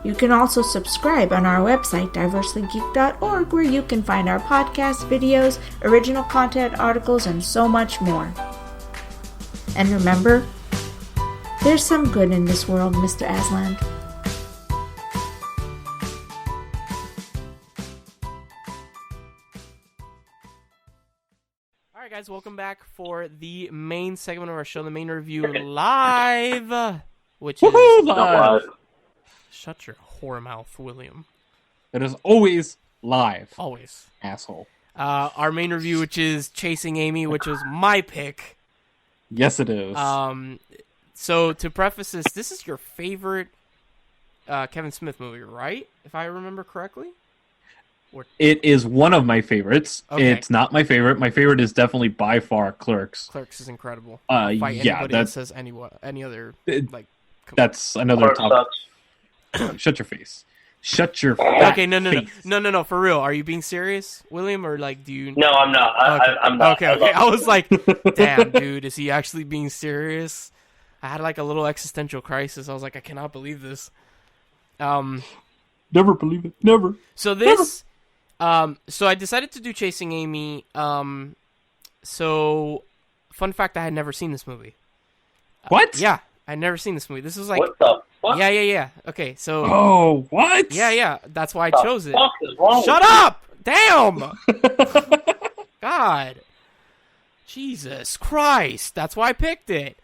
You can also subscribe on our website, diverselygeek.org, where you can find our podcasts, videos, original content, articles, and so much more. And remember, there's some good in this world, Mr. Aslan. Alright guys, welcome back for the main segment of our show, the main review live, which is... Live. Shut your whore mouth, William. It is always live. Always. Asshole. Our main review, which is Chasing Amy, which was my pick. Yes, it is. So to preface this is your favorite Kevin Smith movie, right? If I remember correctly? It is one of my favorites. Okay. It's not my favorite. My favorite is definitely by far Clerks. Clerks is incredible. Yeah, Anybody that says any other like. That's another Clerks topic. sucks. Shut your face. Shut your Okay, face. no, for real. Are you being serious, William, or like do you? No, I'm not. I'm not. Okay. I was like, damn, dude, is he actually being serious? I had like a little existential crisis. I was like, I cannot believe this. Never believe it. Never. So this, so I decided to do Chasing Amy. So, fun fact, I had never seen this movie. What? Yeah, I'd never seen this movie. This was like, What the fuck? yeah. Okay, so. Oh, what? Yeah. That's why I chose it. What the fuck is wrong Shut with up! Damn! God. Jesus Christ. That's why I picked it.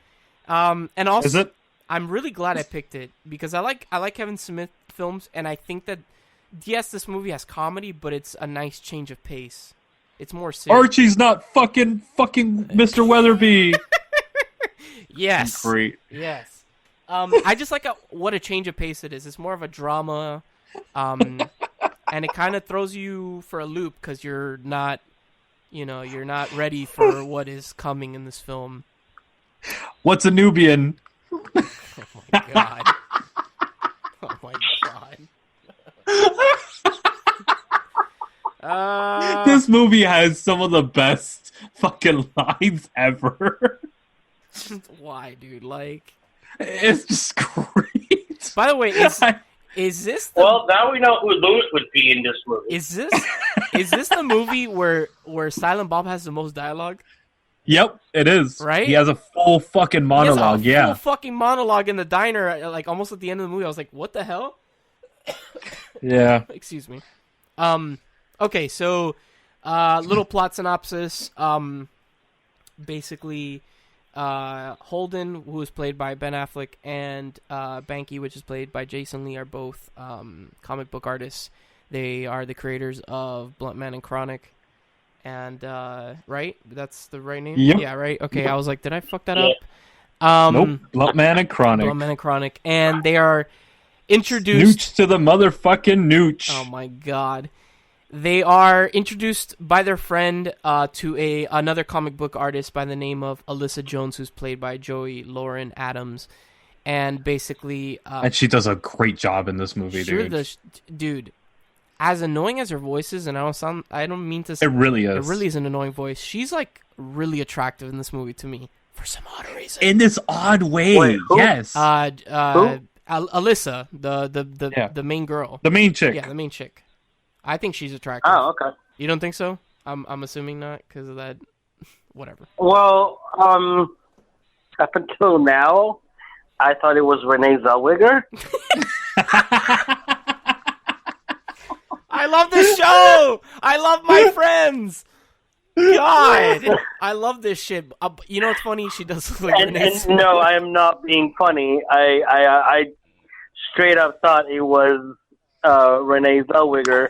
And also, Is it? I'm really glad I picked it because I like Kevin Smith films, and I think that yes, this movie has comedy, but it's a nice change of pace. It's more serious. Archie's not fucking Mr. Weatherby. Yes. Great. Yes. I just like what a change of pace it is. It's more of a drama, and it kind of throws you for a loop because you're not ready for what is coming in this film. What's a Nubian? Oh my god. Oh my god. This movie has some of the best fucking lines ever. Why, dude? Like, it's just great. by the way, is this the, Well, now we know who Louis would be in this movie. is this the movie where Silent Bob has the most dialogue? Yep, it is. Right? He has a full fucking monologue. He has a Yeah. full fucking monologue in the diner, like almost at the end of the movie. I was like, what the hell? Yeah. Excuse me. Okay, so little plot synopsis. Basically, Holden, who is played by Ben Affleck, and Banky, which is played by Jason Lee, are both comic book artists. They are the creators of Blunt Man and Chronic. And, right? That's the right name? Yep. Yeah, right? Okay, I was like, did I fuck that Yeah. up? Nope. Blunt Man and Chronic. Blunt Man and Chronic. And they are introduced... Nooch to the motherfucking nooch. Oh my god. They are introduced by their friend to another comic book artist by the name of Alyssa Jones, who's played by Joey Lauren Adams. And basically... and she does a great job in this movie, dude. Dude, as annoying as her voice is, and I don't mean to say... It really is. It really is an annoying voice. She's, like, really attractive in this movie to me, for some odd reason. In this odd way, Wait, who? yes. Alyssa, the main girl. The main chick. Yeah, the main chick. I think she's attractive. Oh, okay. You don't think so? I'm assuming not because of that. Whatever. Well, up until now, I thought it was Renee Zellweger. I love this show. I love my friends. God, I love this shit. You know what's funny? She does look like Renee. And no, I am not being funny. I straight up thought it was Renee Zellweger.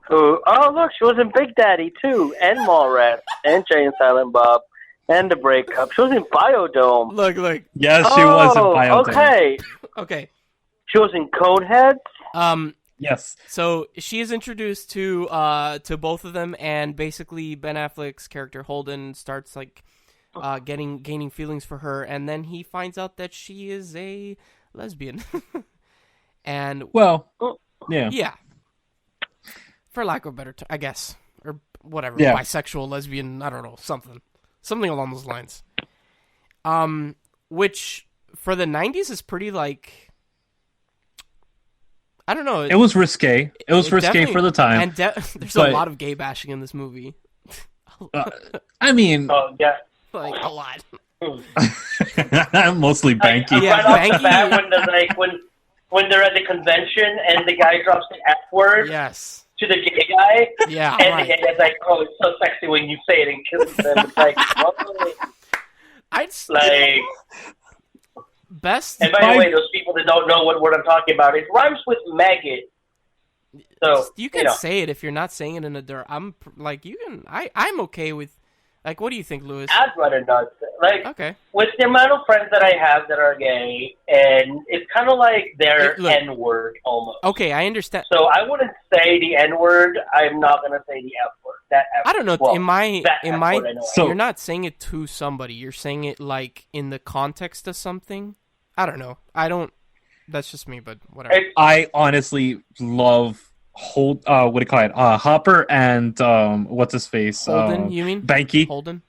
Who? Oh, look, she was in Big Daddy too, and Mallrats, and Jay and Silent Bob, and The Breakup. She was in Biodome. Look. Yes, she was in Biodome. Okay. Okay. She was in Coneheads. Yes. So she is introduced to both of them, and basically Ben Affleck's character Holden starts like gaining feelings for her, and then he finds out that she is a lesbian. And well, yeah. Yeah. For lack of a better term, I guess, or whatever, Yeah. bisexual, lesbian, I don't know, something along those lines. Which for the 90s is pretty like I don't know. It was risque. It was risque for the time. And there's a lot of gay bashing in this movie. I mean, yeah, like a lot. Mostly Banky. Yeah, right off the bat, when they're at the convention and the guy drops the F word. Yes. To the gay guy. Yeah. And the gay guy's like, "Oh, it's so sexy when you say it," and kisses them. It's like, best. And by the way, those people that don't know what word I'm talking about, it rhymes with maggot. So you can say it if you're not saying it in a I'm like you can. I'm okay with. Like, what do you think, Louis? I'd rather not say. Like, okay. With the amount of friends that I have that are gay, and it's kind of like their N-word almost. Okay, I understand. So I wouldn't say the N-word. I'm not gonna say the F-word. That F-word. I don't know. Well, so you're not saying it to somebody. You're saying it like in the context of something. I don't know. That's just me, but whatever. I honestly love. What do you call it? Hopper and what's his face? Holden, you mean? Banky. Holden?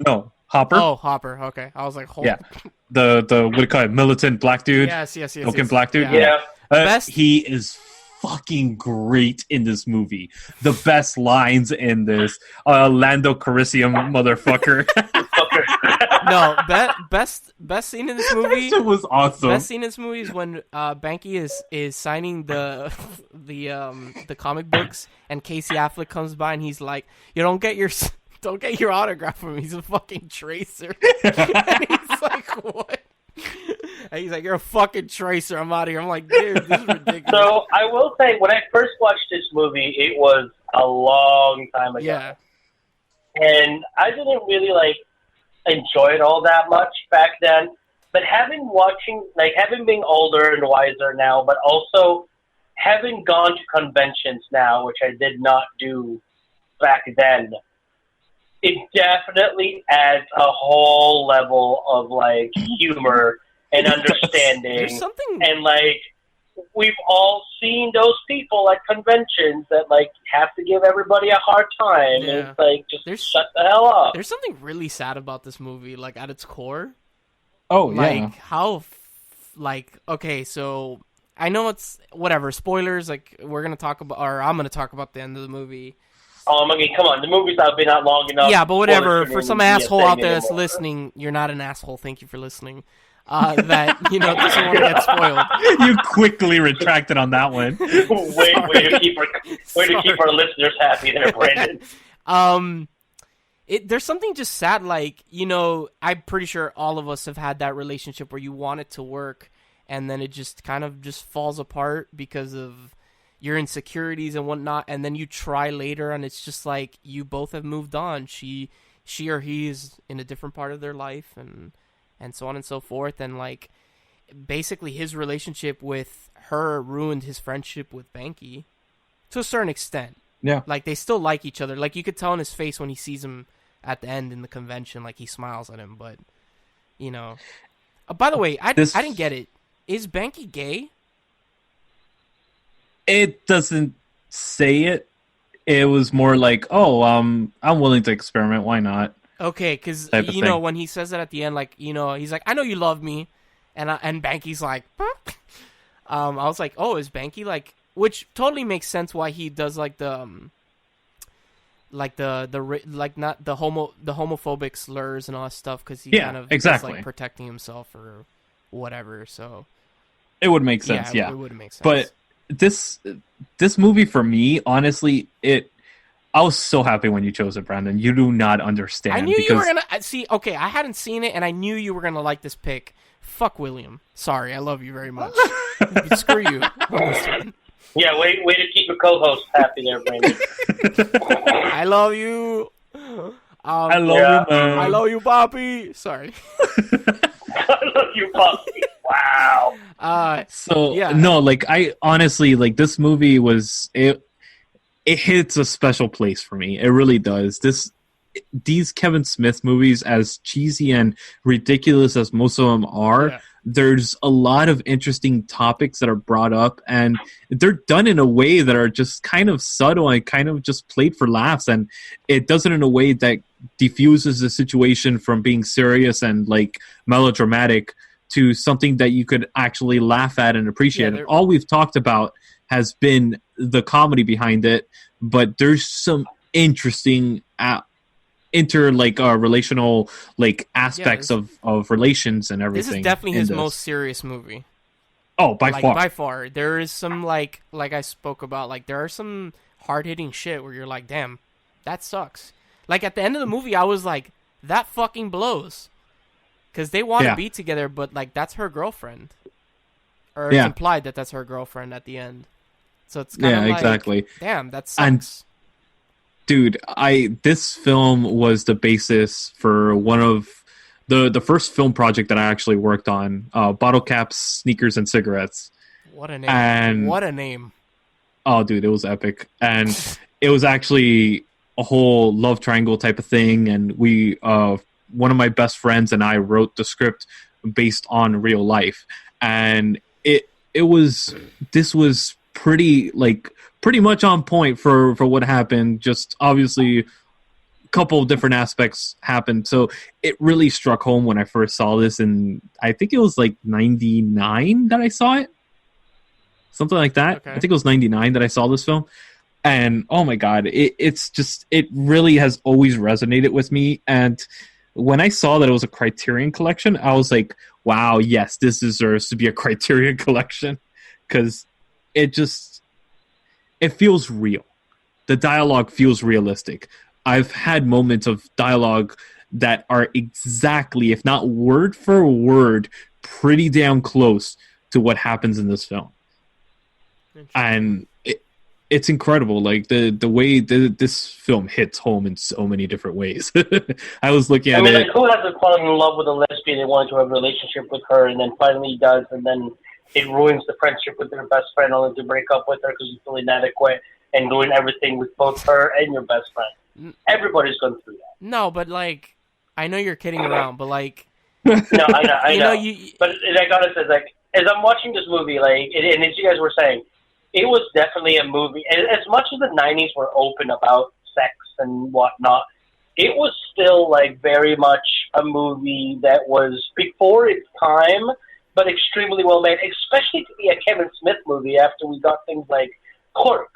No, Hopper. Oh, Hopper. Okay, I was like Holden. Yeah, the what do you call it? Militant black dude. Yes. Looking black dude. Yeah. He is fucking great in this movie. The best lines in this. Lando Calrissian motherfucker. No, best scene in this movie. It was awesome. Best scene in this movie is when Banky is signing the comic books, and Casey Affleck comes by and he's like, "You don't get your autograph from him. He's a fucking tracer." And he's like, "What?" And he's like, "You're a fucking tracer. I'm out of here." I'm like, "Dude, this is ridiculous." So I will say, when I first watched this movie, it was a long time ago. Yeah. And I didn't really enjoy it all that much back then. But having been older and wiser now, but also having gone to conventions now, which I did not do back then, it definitely adds a whole level of humor and understanding. There's something, and we've all seen those people at conventions that have to give everybody a hard time. Yeah. And it's just shut the hell up. There's something really sad about this movie, at its core. Oh yeah. How, okay, so I know it's whatever spoilers. We're gonna talk about, or I'm gonna talk about the end of the movie. I mean, come on, the movie's not been out long enough. Yeah, but whatever. For some asshole out there that's listening, you're not an asshole. Thank you for listening. That doesn't want to get spoiled. You quickly retracted on that one. way to keep our listeners happy there, Brandon. There's something just sad, I'm pretty sure all of us have had that relationship where you want it to work, and then it just kind of just falls apart because of your insecurities and whatnot, and then you try later, and it's just you both have moved on. She or he is in a different part of their life, and so on and so forth, and basically his relationship with her ruined his friendship with Banky to a certain extent. Yeah. They still like each other. You could tell in his face when he sees him at the end in the convention, he smiles at him, but, by the way, I didn't get it. Is Banky gay? It doesn't say it. It was more I'm willing to experiment. Why not? Okay, because, when he says that at the end, he's like, "I know you love me," and Banky's like, I was like, oh, is Banky, which totally makes sense why he does, not the homophobic slurs and all that stuff, because he kind of exactly. is, protecting himself or whatever, so. It would make sense, yeah. It would make sense. But this movie, for me, honestly, I was so happy when you chose it, Brandon. You do not understand. I knew you were going to... See, okay, I hadn't seen it, and I knew you were going to like this pick. Fuck William. Sorry, I love you very much. Screw you. Yeah, way to keep a co-host happy there, Brandon. I love you. I love you, man. I love you, Poppy. Sorry. I love you, Poppy. Wow. I honestly, this movie was... It hits a special place for me. It really does. These Kevin Smith movies, as cheesy and ridiculous as most of them are, there's a lot of interesting topics that are brought up, and they're done in a way that are just kind of subtle and kind of just played for laughs, and it does it in a way that diffuses the situation from being serious and melodramatic to something that you could actually laugh at and appreciate. All we've talked about has been the comedy behind it, but there's some interesting relational aspects of relations and everything. This is definitely his most serious movie. Oh, by far. By far. There is some like I spoke about, like there are some hard-hitting shit where you're like, damn, that sucks. Like at the end of the movie I was like, that fucking blows. Cuz they want to be together, but like that's her girlfriend. Or it's implied that that's her girlfriend at the end. So it's kind of like, exactly. Damn, that sucks. And, dude, this film was the basis for one of the first film project that I actually worked on, Bottle Caps, Sneakers, and Cigarettes. What a name. What a name. Oh, dude, it was epic. And it was actually a whole love triangle type of thing. And we, one of my best friends and I wrote the script based on real life. And this was pretty much on point for what happened. Just obviously a couple of different aspects happened, so it really struck home when I first saw this, and I think it was like 99 that I saw it, something like that. Okay. I think it was 99 that I saw this film, and oh my god, it really has always resonated with me. And when I saw that it was a Criterion collection, I was like, wow, yes, this deserves to be a Criterion collection, because it feels real. The dialogue feels realistic. I've had moments of dialogue that are exactly, if not word for word, pretty damn close to what happens in this film. And it's incredible. Like the way this film hits home in so many different ways. I was looking at it. Like, who hasn't fallen in love with a lesbian and wanted to have a relationship with her, and then finally he does, and then it ruins the friendship with their best friend only to break up with her because you feel inadequate and ruin everything with both her and your best friend. Everybody's gone through that. No, but like, I know you're kidding around, but like... No, I know. But I gotta say, like, as I'm watching this movie, like, and as you guys were saying, it was definitely a movie. As much as the 90s were open about sex and whatnot, it was still, like, very much a movie that was before its time, but extremely well made, especially to be a Kevin Smith movie after we got things like Clerks.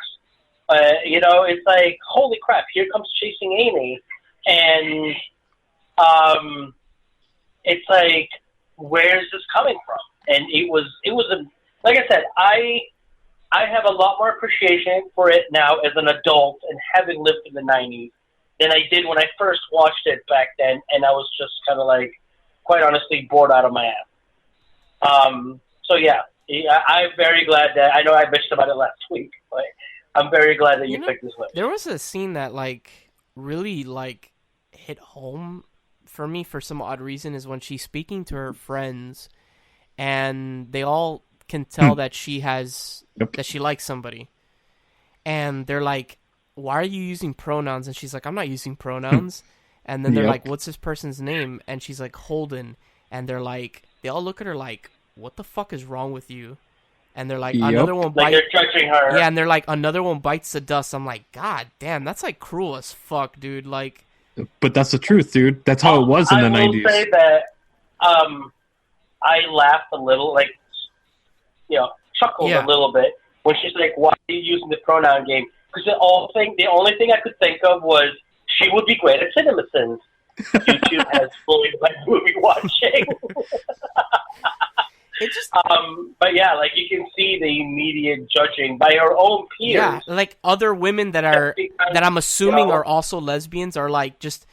It's like, holy crap, here comes Chasing Amy. And it's like, where's this coming from? And it was like I said, I have a lot more appreciation for it now as an adult and having lived in the 90s than I did when I first watched it back then, and I was just kind of like, quite honestly, bored out of my ass. So yeah, I'm very glad that, I know I bitched about it last week, but I'm very glad that you picked this list. There was a scene that like really like hit home for me for some odd reason, is when she's speaking to her friends and they all can tell that she has that she likes somebody, and they're like, why are you using pronouns? And she's like, I'm not using pronouns. And then they're like, what's this person's name? And she's like, Holden. And they're like, they all look at her like, what the fuck is wrong with you? And they're like, another one bites. Like they're judging her. Yeah, and they're like, another one bites the dust. I'm like, god damn, that's like cruel as fuck, dude. Like, but that's the truth, dude. That's how it was in the 90s. I will say that I laughed a little, like, chuckled a little bit when she's like, why are you using the pronoun game? Because the only thing I could think of was, she would be great at CinemaSins. YouTube has fully like movie watching. But yeah, like you can see the immediate judging by her own peers. Yeah, like other women that are that I'm assuming are also lesbians are like just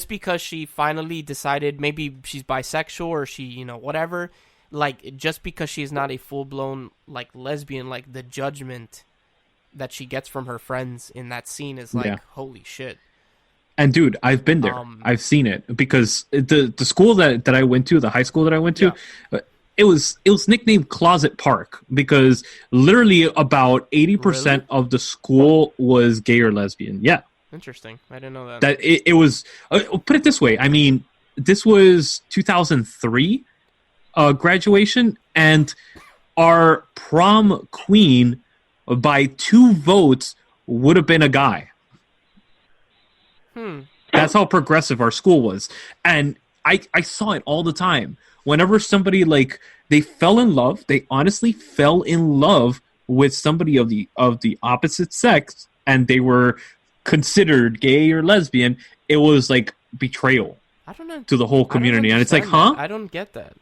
because she finally decided maybe she's bisexual or she whatever. Like just because she's not a full blown like lesbian, like the judgment that she gets from her friends in that scene is like holy shit. And dude, I've been there. I've seen it because the school that I went to, the high school that I went to, it was nicknamed Closet Park because literally about 80% of the school was gay or lesbian. Yeah. Interesting. I didn't know that. That it was. Put it this way. I mean, this was 2003 graduation, and our prom queen by 2 votes would have been a guy. That's how progressive our school was. And I saw it all the time. Whenever somebody, like, they fell in love, they honestly fell in love with somebody of the opposite sex and they were considered gay or lesbian, it was like betrayal. I don't know. To the whole community, and it's like, huh? I don't get that.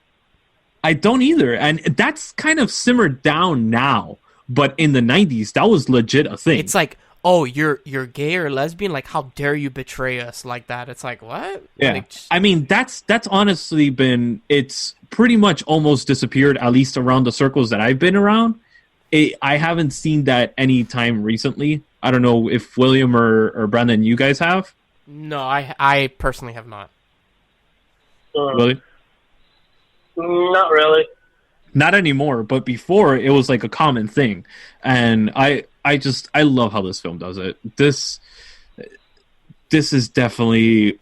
I don't either, and that's kind of simmered down now. But in the 90s, that was legit a thing. It's like, oh, you're gay or lesbian? Like, how dare you betray us like that? It's like, what? Yeah, like, I mean, that's honestly been, it's pretty much almost disappeared, at least around the circles that I've been around. I haven't seen that any time recently. I don't know if William or Brandon, you guys have? No, I personally have not. Really? Not really. Not anymore, but before it was like a common thing, and I love how this film does it. This is definitely,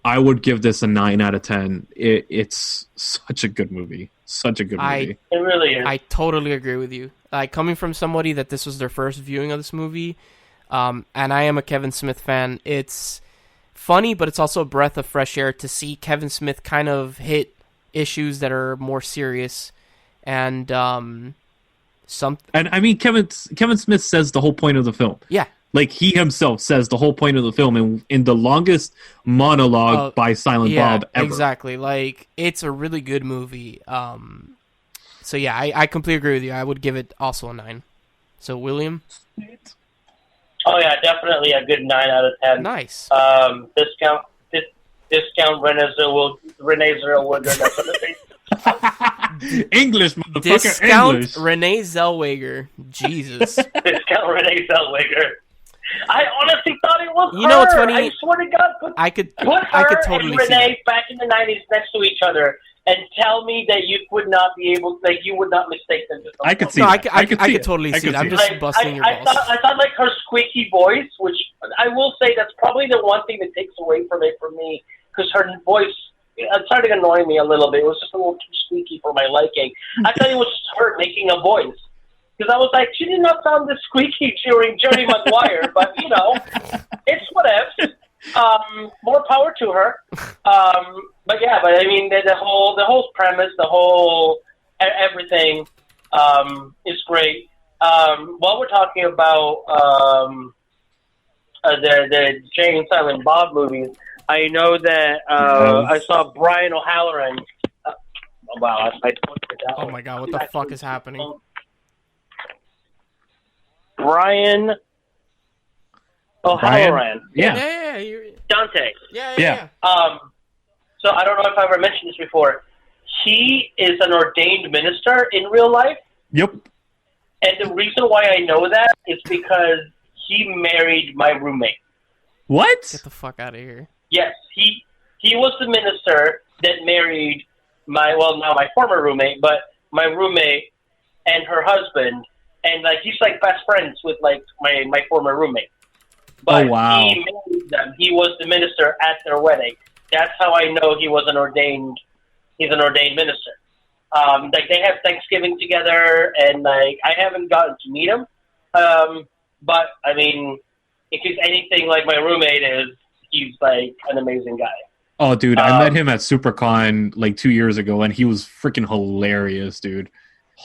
I would give this a 9 out of 10. It's such a good movie, such a good movie. It really is. I totally agree with you. Like, coming from somebody that this was their first viewing of this movie, and I am a Kevin Smith fan. It's funny, but it's also a breath of fresh air to see Kevin Smith kind of hit issues that are more serious. And and I mean, Kevin Smith says the whole point of the film. Yeah, like he himself says the whole point of the film in the longest monologue by Silent Bob ever. Exactly. Like, it's a really good movie. So yeah, I completely agree with you. I would give it also a 9. So William. Oh yeah, definitely a good 9 out of 10. Nice. Discount Renee Zellweger. That's what it is. English, motherfucker. Discount English. Renee Zellweger. Jesus. Discount Renee Zellweger. I honestly thought it was her. You know what's funny? I swear to God, put I could totally and see Renee that. back in the 90s next to each other and tell me that you would not be able, like you would not mistake them. I could see. No, that. I could totally see it. I'm just busting your balls. I thought like her squeaky voice, which I will say that's probably the one thing that takes away from it for me, because her voice, it started annoying me a little bit. It was just a little too squeaky for my liking. I thought it was just her making a voice. Because I was like, she did not sound this squeaky during Jerry Maguire, but, you know, it's whatever. More power to her. But I mean, the whole premise, the whole everything is great. While we're talking about the Jay and Silent Bob movies, I know that I saw Brian O'Halloran. Wow, I put it out. Oh my God, what the fuck is happening? Brian O'Halloran. Yeah. Dante. Yeah. So I don't know if I ever mentioned this before. He is an ordained minister in real life. Yep. And the reason why I know that is because he married my roommate. What? Get the fuck out of here. Yes, he was the minister that married my former roommate, but my roommate and her husband, and like he's like best friends with like my former roommate. But oh wow! He married them. He was the minister at their wedding. That's how I know he was an ordained. He's an ordained minister. Like they have Thanksgiving together, and like I haven't gotten to meet him. But I mean, if he's anything like my roommate is, he's like an amazing guy. Oh, dude, I met him at SuperCon like 2 years ago, and he was freaking hilarious, dude.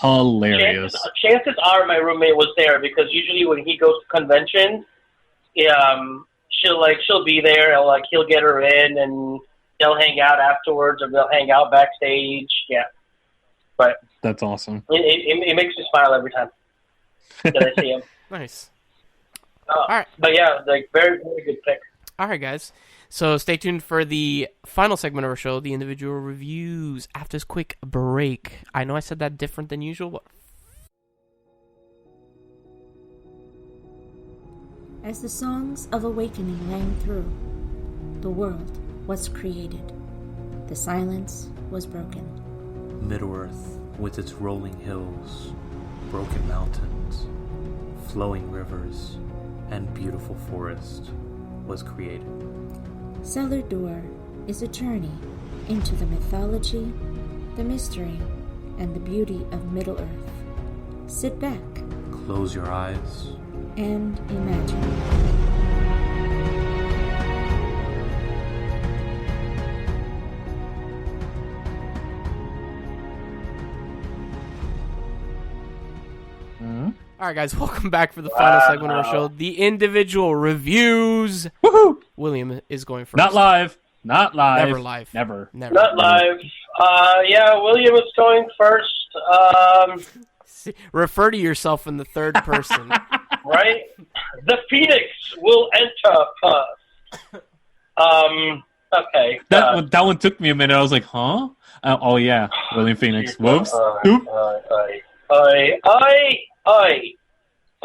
Hilarious. Chances are my roommate was there because usually when he goes to conventions, she'll be there. He'll get her in, and they'll hang out afterwards, or they'll hang out backstage. Yeah, but that's awesome. It makes me smile every time that I see him. Nice. All right, but yeah, like very very good pick. All right, guys. So stay tuned for the final segment of our show, the individual reviews, after this quick break. I know I said that different than usual, but... As the songs of awakening rang through, the world was created. The silence was broken. Middle-earth, with its rolling hills, broken mountains, flowing rivers, and beautiful forest, was created. Cellar Door is a journey into the mythology, the mystery, and the beauty of Middle-earth. Sit back. Close your eyes. And imagine. All All right, guys, welcome back for the final segment of our show, the individual reviews. Woohoo! William is going first. Not live. Not live. Never live. Never. Not live. Yeah, William is going first. Refer to yourself in the third person. Right? The Phoenix will enter first. Okay. That one took me a minute. I was like, huh? Oh, yeah. William Phoenix. Whoops. Oop.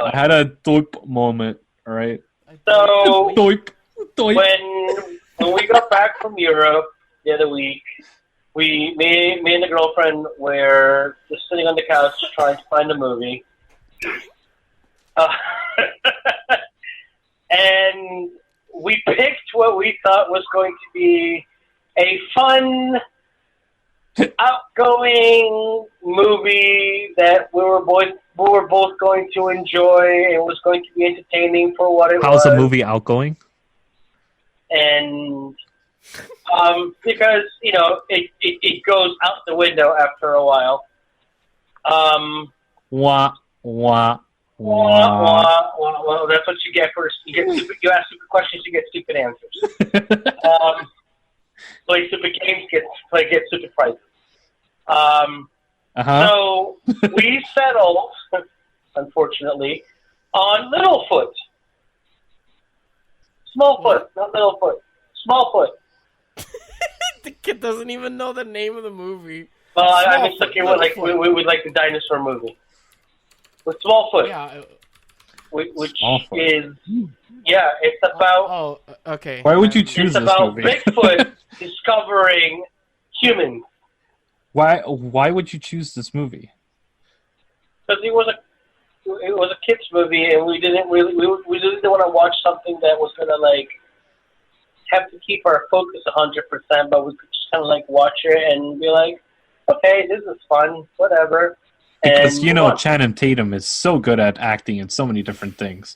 I had a doip moment, all right? So, Doip. when we got back from Europe the other week, me and the girlfriend were just sitting on the couch trying to find a movie. And we picked what we thought was going to be a fun, outgoing movie that we were both going to enjoy and was going to be entertaining for what it was. How's the movie outgoing? And because it goes out the window after a while. Wah. Well, that's what you get first. You ask stupid questions, you get stupid answers. Play stupid games, get stupid prizes. So we settled, unfortunately, on Littlefoot. Smallfoot, not Littlefoot. Smallfoot. The kid doesn't even know the name of the movie. Well, I mistook you with like the dinosaur movie. With Smallfoot. Yeah. Which Smallfoot. is, it's about... okay. Why would you choose It's this about movie? Bigfoot discovering humans. Why would you choose this movie? Because it was a kids movie, and we didn't want to watch something that was gonna have to keep our focus 100%, but we could just kind of watch it and be like, okay, this is fun, whatever. Because and Channing Tatum is so good at acting in so many different things.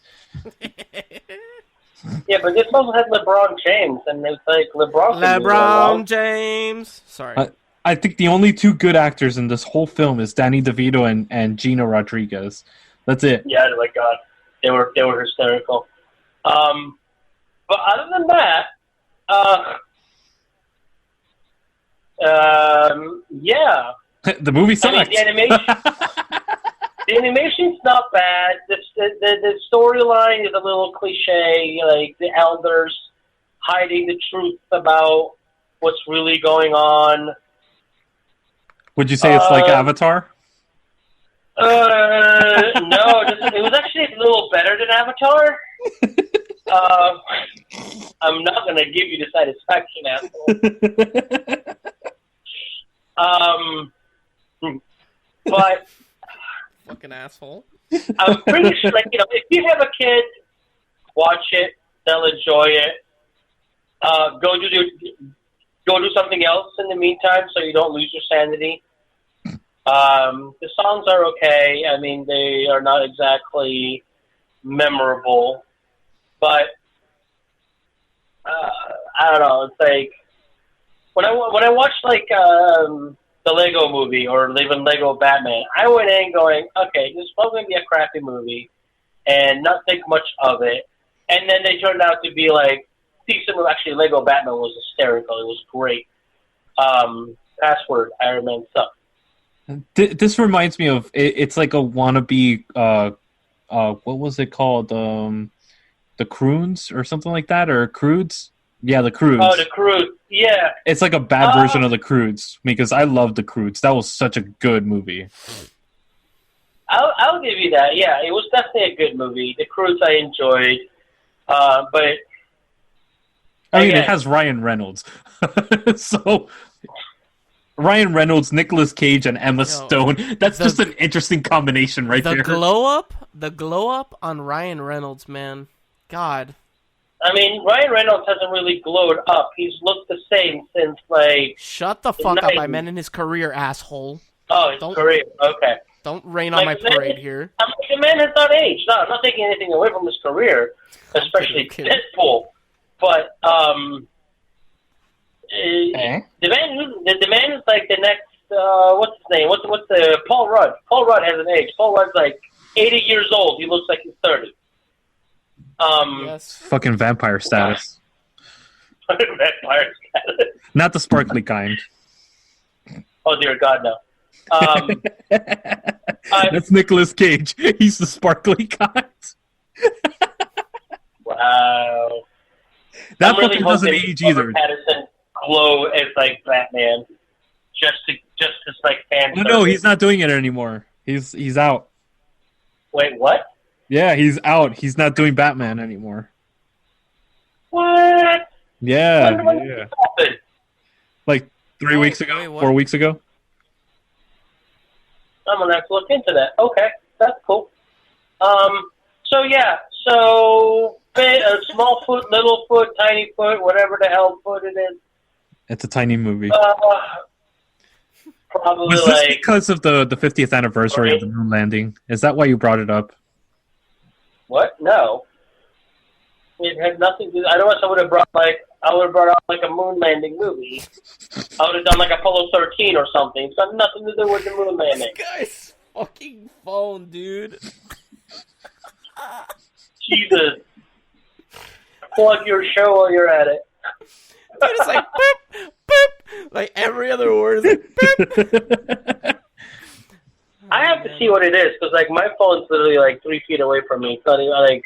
Yeah, but this also had LeBron James, and it's like LeBron James. Sorry. I think the only two good actors in this whole film is Danny DeVito and Gina Rodriguez. That's it. Yeah, my God, they were hysterical. But other than that, yeah. The movie sucks. I mean, the animation's not bad. The storyline is a little cliche, like the elders hiding the truth about what's really going on. Would you say it's like Avatar? No, it was actually a little better than Avatar. I'm not going to give you the satisfaction, asshole. But fucking asshole. I'm pretty sure, if you have a kid, watch it. They'll enjoy it. Go do something else in the meantime, so you don't lose your sanity. The songs are okay. I mean, they are not exactly memorable, but I don't know. It's like when I watch the Lego Movie or even Lego Batman, I went in going, okay, this is probably going to be a crappy movie and not think much of it. And then they turned out to be decent. Actually, Lego Batman was hysterical. It was great. Password, Iron Man sucked. This reminds me of, it's like a wannabe, what was it called? The Croons or something like that? Or Croods? Yeah, the Croods. Oh, the Croods. Yeah. It's like a bad version of the Croods, because I love the Croods. That was such a good movie. I'll give you that. Yeah, it was definitely a good movie. The Croods I enjoyed, but I mean, it has Ryan Reynolds, so Ryan Reynolds, Nicolas Cage, and Emma Stone. That's just an interesting combination, right there. The glow up on Ryan Reynolds, man. God. I mean, Ryan Reynolds hasn't really glowed up. He's looked the same since, Shut the fuck up. I meant in his career, asshole. Oh, his career. Okay. Don't rain on my parade here. The man has not aged. No, I'm not taking anything away from his career, especially Deadpool. But, the man is like the next, what's his name? What's the Paul Rudd? Paul Rudd hasn't aged. Paul Rudd's 80 years old. He looks like he's 30. Yes. Fucking vampire status. Vampire status. Not the sparkly kind. Oh dear God, no. That's Nicolas Cage. He's the sparkly kind. Wow. That I'm really fucking doesn't hoping age either. Pattinson glow as like Batman, just as like fan. No, he's not doing it anymore. He's out. Wait, what? Yeah, he's out. He's not doing Batman anymore. What? Yeah, When did this happen? like 3 weeks ago, wait, what? 4 weeks ago. I'm gonna have to look into that. Okay, that's cool. So small foot, little foot, tiny foot, whatever the hell foot it is. It's a tiny movie. Probably Was this like because of the 50th anniversary of the moon landing? Is that why you brought it up? what? No, it had nothing to. I don't know. I would have brought out like a moon landing movie. I would have done like Apollo 13 or something. It's got nothing to do with the moon landing. This guy's fucking phone, dude. Jesus. Plug your show while you're at it. Dude, it's like boop, boop. Like every other word is like boop. I have to see what it is because like my phone's literally like 3 feet away from me. It's not even like.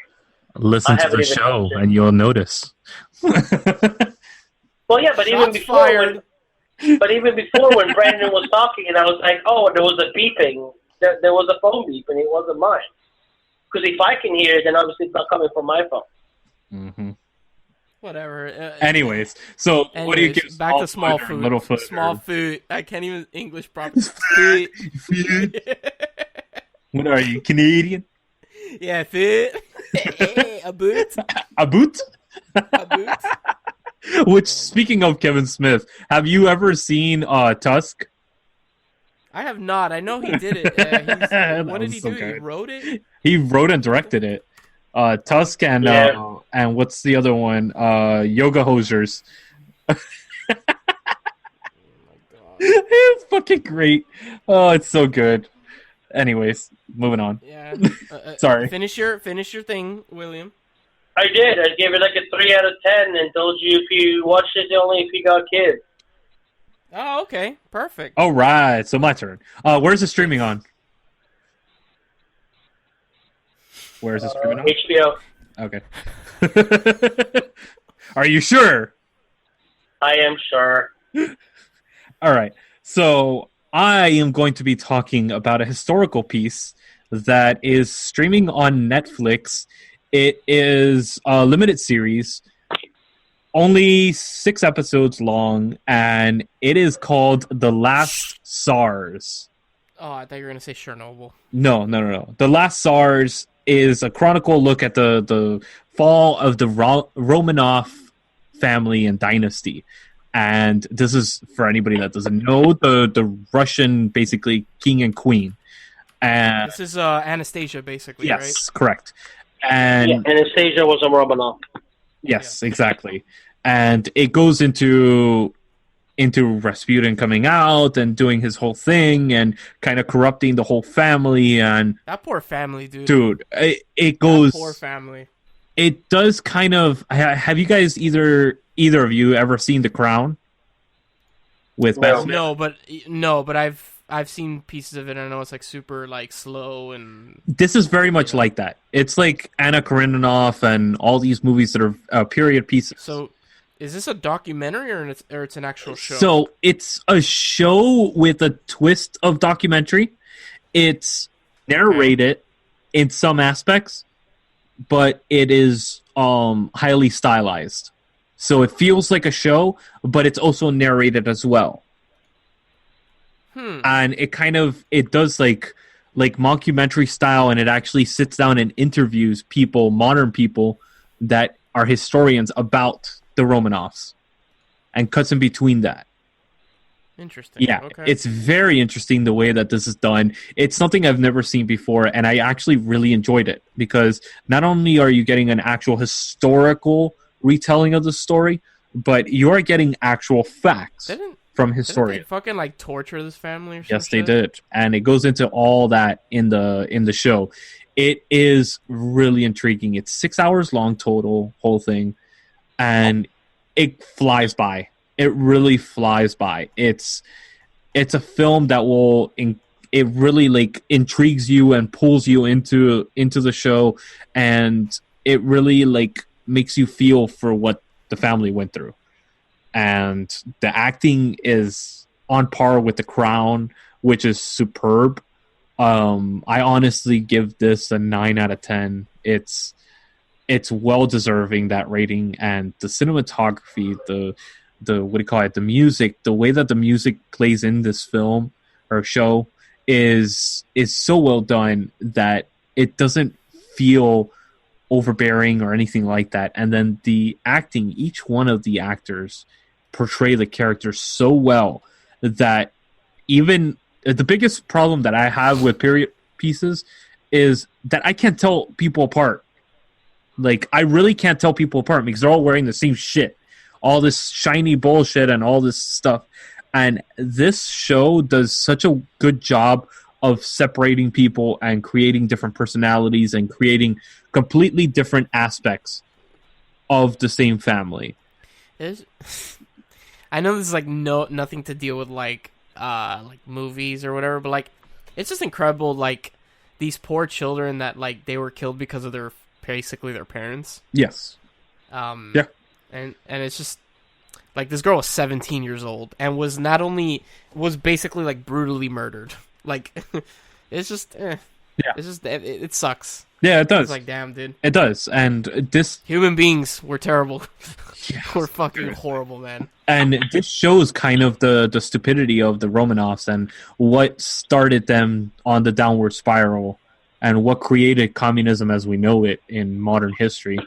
Listen to the show and you'll notice. Well, yeah, but even before when Brandon was talking, and I was like, oh, there was a beeping. There was a phone beep, and it wasn't mine. Because if I can hear it, then obviously it's not coming from my phone. Mm-hmm. Whatever. Anyways, what do you give? Back to small foot or food. little foot? Small food. I can't even English properly. Food. What are you, Canadian? Yeah, food. A boot. A boot? A boot. Which, speaking of Kevin Smith, have you ever seen Tusk? I have not. I know he did it. What did he do? Good. He wrote it? He wrote and directed it. Tusk and what's the other one? Yoga Hosers. Oh my god. It's fucking great. Oh, it's so good. Anyways, moving on. Yeah. Sorry. Finish your thing, William. I did. I gave it like a 3 out of 10 and told you if you watched it only if you got kids. Oh, okay. Perfect. All right. So my turn. Where's the streaming on? Where's it streaming on? HBO. Okay. Are you sure? I am sure. All right. So I am going to be talking about a historical piece that is streaming on Netflix. It is a limited series, only 6 episodes long, and it is called Thelasttzar. Oh, I thought you were going to say Chernobyl. No. Thelasttzar is a chronicle look at the fall of the Romanov family and dynasty. And this is, for anybody that doesn't know, the Russian, basically, king and queen. And this is Anastasia, basically, right? Yes, correct. And Anastasia was a Romanov. Yes, exactly. And it goes into Rasputin coming out and doing his whole thing and kind of corrupting the whole family. And that poor family, dude. Dude, it goes... That poor family. It does kind of... Have you guys either of you ever seen The Crown? With Matt Smith? No, but I've seen pieces of it and I know it's like super like slow and... This is very much like that. It's like Anna Karenina and all these movies that are period pieces. So, is this a documentary or it's an actual show? So, it's a show with a twist of documentary. It's narrated in some aspects, but it is highly stylized. So it feels like a show, but it's also narrated as well. And it does like mockumentary style, and it actually sits down and interviews people, modern people that are historians about the Romanovs, and cuts in between that. Interesting. Yeah, okay. It's very interesting the way that this is done. It's something I've never seen before, and I actually really enjoyed it because not only are you getting an actual historical retelling of the story, but you're getting actual facts from historians. Didn't they fucking like torture this family or something? Yes, they did, and it goes into all that in the show. it is really intriguing. It's 6 hours long total, whole thing, and it flies by. It really flies by. It's a film that will it really like intrigues you and pulls you into the show, and it really like makes you feel for what the family went through. And the acting is on par with The Crown, which is superb. I honestly give this a 9 out of 10. It's well deserving that rating, and the cinematography, the what do you call it, the music, the way that the music plays in this film or show is so well done that it doesn't feel overbearing or anything like that. And then the acting, each one of the actors portray the characters so well that even the biggest problem that I have with period pieces is that I can't tell people apart. Like, I really can't tell people apart because they're all wearing the same shit. All this shiny bullshit and all this stuff. And this show does such a good job of separating people and creating different personalities and creating completely different aspects of the same family. I know this is like nothing to deal with like movies or whatever, but like it's just incredible, like these poor children that like they were killed because of their parents. Yes. Yeah. And it's just like this girl was 17 years old and was basically like brutally murdered. Like it's just yeah. It's just it sucks. Yeah, it does. It's like, damn, dude. It does. And this human beings were terrible. Yes. We're fucking horrible, man. And this shows kind of the stupidity of the Romanovs and what started them on the downward spiral and what created communism as we know it in modern history.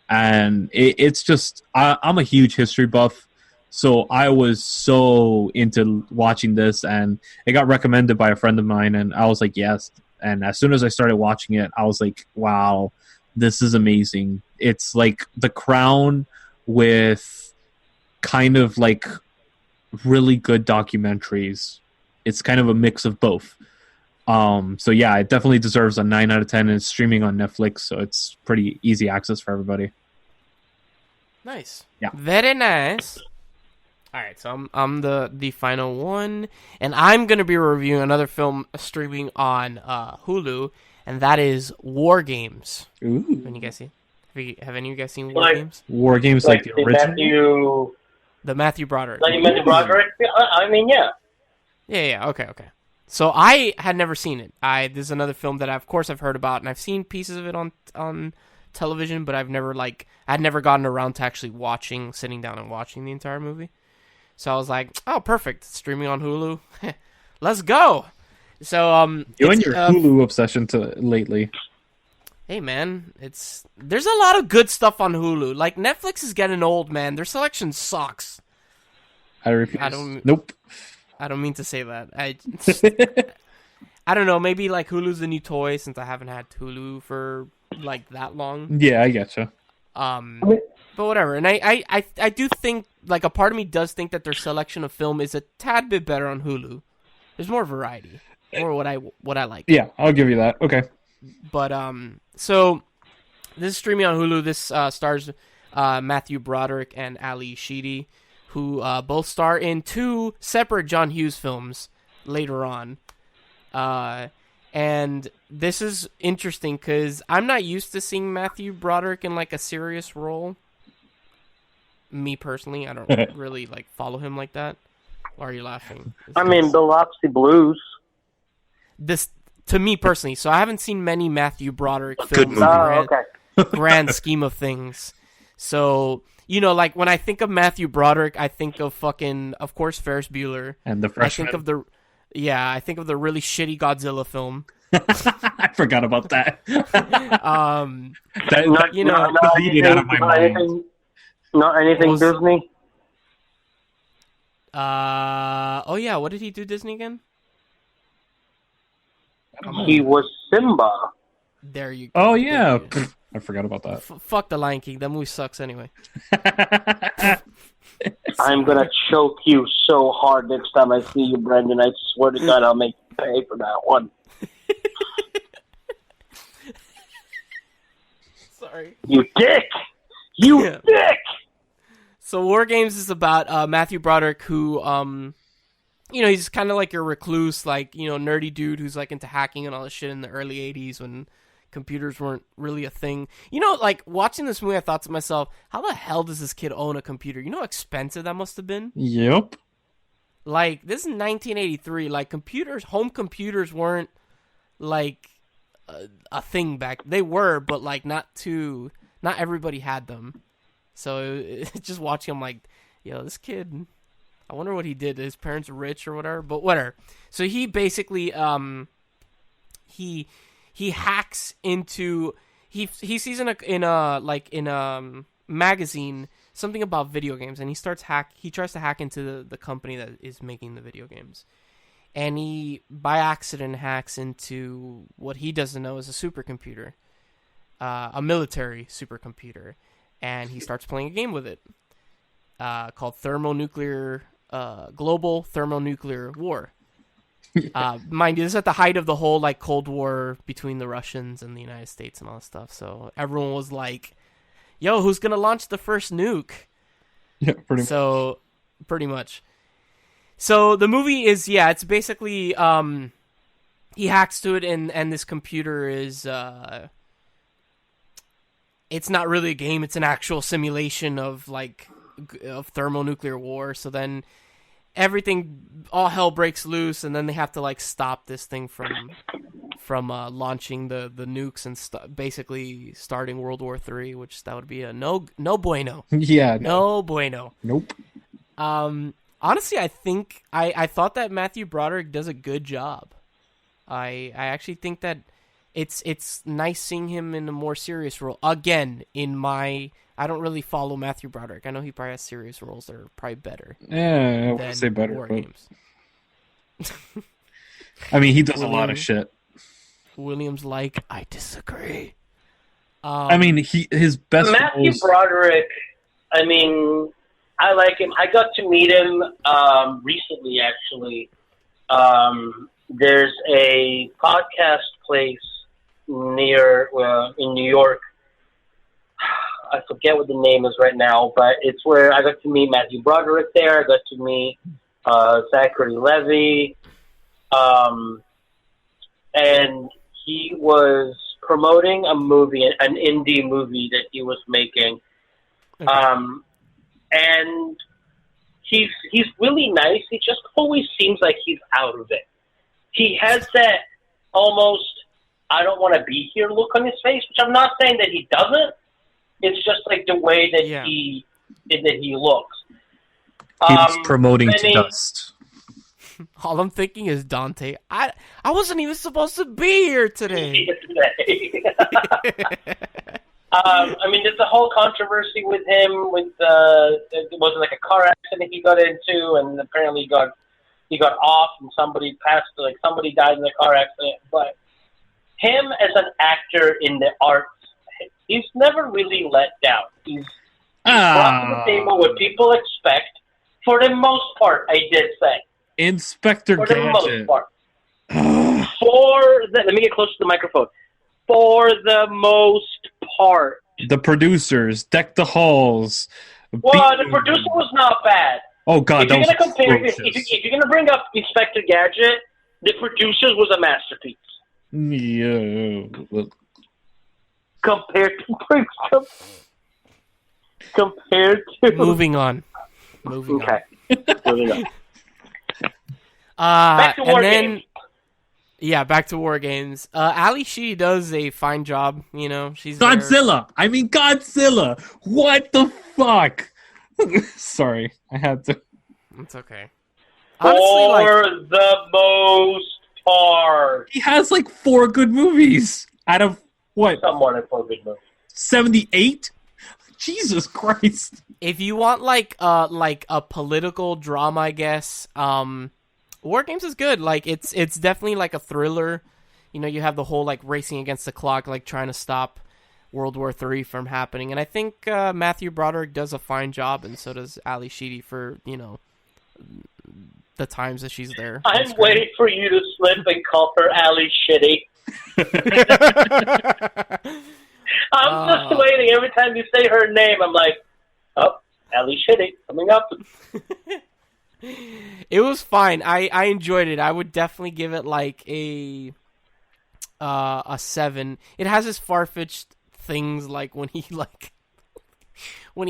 And it's just, I'm a huge history buff, so I was so into watching this, and it got recommended by a friend of mine, and I was like, yes. And as soon as I started watching it, I was like, wow, this is amazing. It's like The Crown with kind of like really good documentaries. It's kind of a mix of both. So yeah, it definitely deserves a 9 out of 10, and it's streaming on Netflix, so it's pretty easy access for everybody. Nice. Yeah. Very nice. All right, so I'm the final one, and I'm gonna be reviewing another film streaming on Hulu, and that is Wargames. Ooh. Have any of you guys seen? Have any of you guys seen Wargames? Wargames, like the original. The Matthew Broderick. Like Matthew Broderick? I mean, yeah. Yeah. Okay. So I had never seen it. This is another film that of course I've heard about, and I've seen pieces of it on television, but I'd never gotten around to actually sitting down and watching the entire movie. So I was like, oh, perfect. It's streaming on Hulu. Let's go. So you and your Hulu obsession lately. Hey man, there's a lot of good stuff on Hulu. Like Netflix is getting old, man. Their selection sucks. I refuse. Nope. I don't mean to say that. I don't know. Maybe like Hulu's the new toy since I haven't had Hulu for like that long. Yeah, I getcha. But whatever. And I do think, like, a part of me does think that their selection of film is a tad bit better on Hulu. There's more variety, more what I like. Yeah, I'll give you that. Okay. But so this is streaming on Hulu. This stars Matthew Broderick and Ali Sheedy, who both star in 2 separate John Hughes films later on. And this is interesting because I'm not used to seeing Matthew Broderick in like a serious role. Me personally, I don't really like follow him like that. Why are you laughing? I mean, Biloxi Blues. This to me personally, so I haven't seen many Matthew Broderick films in the grand scheme of things. So, you know, like when I think of Matthew Broderick, I think of of course, Ferris Bueller. And The Freshman. I think of the really shitty Godzilla film. I forgot about that. Not anything Disney. Oh yeah, what did he do Disney again? He was Simba. There you go. Oh yeah, I forgot about that. Fuck the Lion King. That movie sucks anyway. I'm gonna choke you so hard next time I see you, Brendan. I swear to God, I'll make you pay for that one. Sorry. You dick! You dick! So Wargames is about Matthew Broderick, who, he's kind of like your recluse, like, nerdy dude who's like into hacking and all this shit in the early 80s when computers weren't really a thing. Like watching this movie, I thought to myself, how the hell does this kid own a computer? You know how expensive that must have been? Yep. Like, this is 1983. Like, home computers weren't like a thing back. They were, but like not everybody had them. So just watching him, like, this kid, I wonder what he did. His parents are rich or whatever, but whatever. So he basically he hacks into he sees in a magazine something about video games, and he tries to hack into the company that is making the video games. And he, by accident, hacks into what he doesn't know is a supercomputer, a military supercomputer, and he starts playing a game with it called Global Thermonuclear War. Mind you, this is at the height of the whole like Cold War between the Russians and the United States and all that stuff. So everyone was like, "Yo, who's gonna launch the first nuke?" Yeah, pretty much. So the movie is, it's basically he hacks to it, and this computer is it's not really a game; it's an actual simulation of thermonuclear war. So then all hell breaks loose, and then they have to like stop this thing from launching the nukes and basically starting World War III, which that would be a no bueno. Yeah, no bueno. Nope. Honestly, I think I thought that Matthew Broderick does a good job. I actually think that it's nice seeing him in a more serious role. Again, I don't really follow Matthew Broderick. I know he probably has serious roles that are probably better. Yeah, I would say better. Wargames. I mean, he does a lot of shit. William's like, I disagree. I mean, his best Matthew roles... Broderick, I mean, I like him. I got to meet him recently, actually. There's a podcast place in New York. I forget what the name is right now, but it's where I got to meet Matthew Broderick there. I got to meet Zachary Levi. And he was promoting a movie, an indie movie that he was making. Okay. And he's really nice. He just always seems like he's out of it. He has that almost I don't want to be here look on his face, which I'm not saying that he doesn't. It's just like the way that he looks. He's promoting to dust. All I'm thinking is Dante. I wasn't even supposed to be here today. I mean, there's a whole controversy with him. It was like a car accident he got into, and apparently he got off, and somebody died in the car accident. But him as an actor in the arts, he's never really let down. He's brought to the table what people expect. For the most part, I did say. Inspector Gadget. For the most part. Let me get close to the microphone. For the most part. The producers, deck the halls. Well, the producer was not bad. Oh, God, if you're going to bring up Inspector Gadget, the producers was a masterpiece. Yeah. Compared to... Moving on. Okay. Moving on. Back to Wargames. Back to Wargames. Ali Sheedy does a fine job. She's Godzilla. There. I mean Godzilla. What the fuck? Sorry, I had to. It's okay. Honestly, the most part. He has 4 good movies out of what? Somewhat of 4 good movies. 78. Jesus Christ. If you want a political drama, I guess, Wargames is good. It's definitely a thriller. You have the whole racing against the clock, trying to stop World War III from happening. And I think Matthew Broderick does a fine job, and so does Ali Sheedy for the times that she's there. I'm waiting for you to slip and call her Ali Shitty. I'm just waiting. Every time you say her name, I'm like, oh, Ali Shitty coming up. It was fine. I enjoyed it. I would definitely give it like a 7. It has his far-fetched things like when he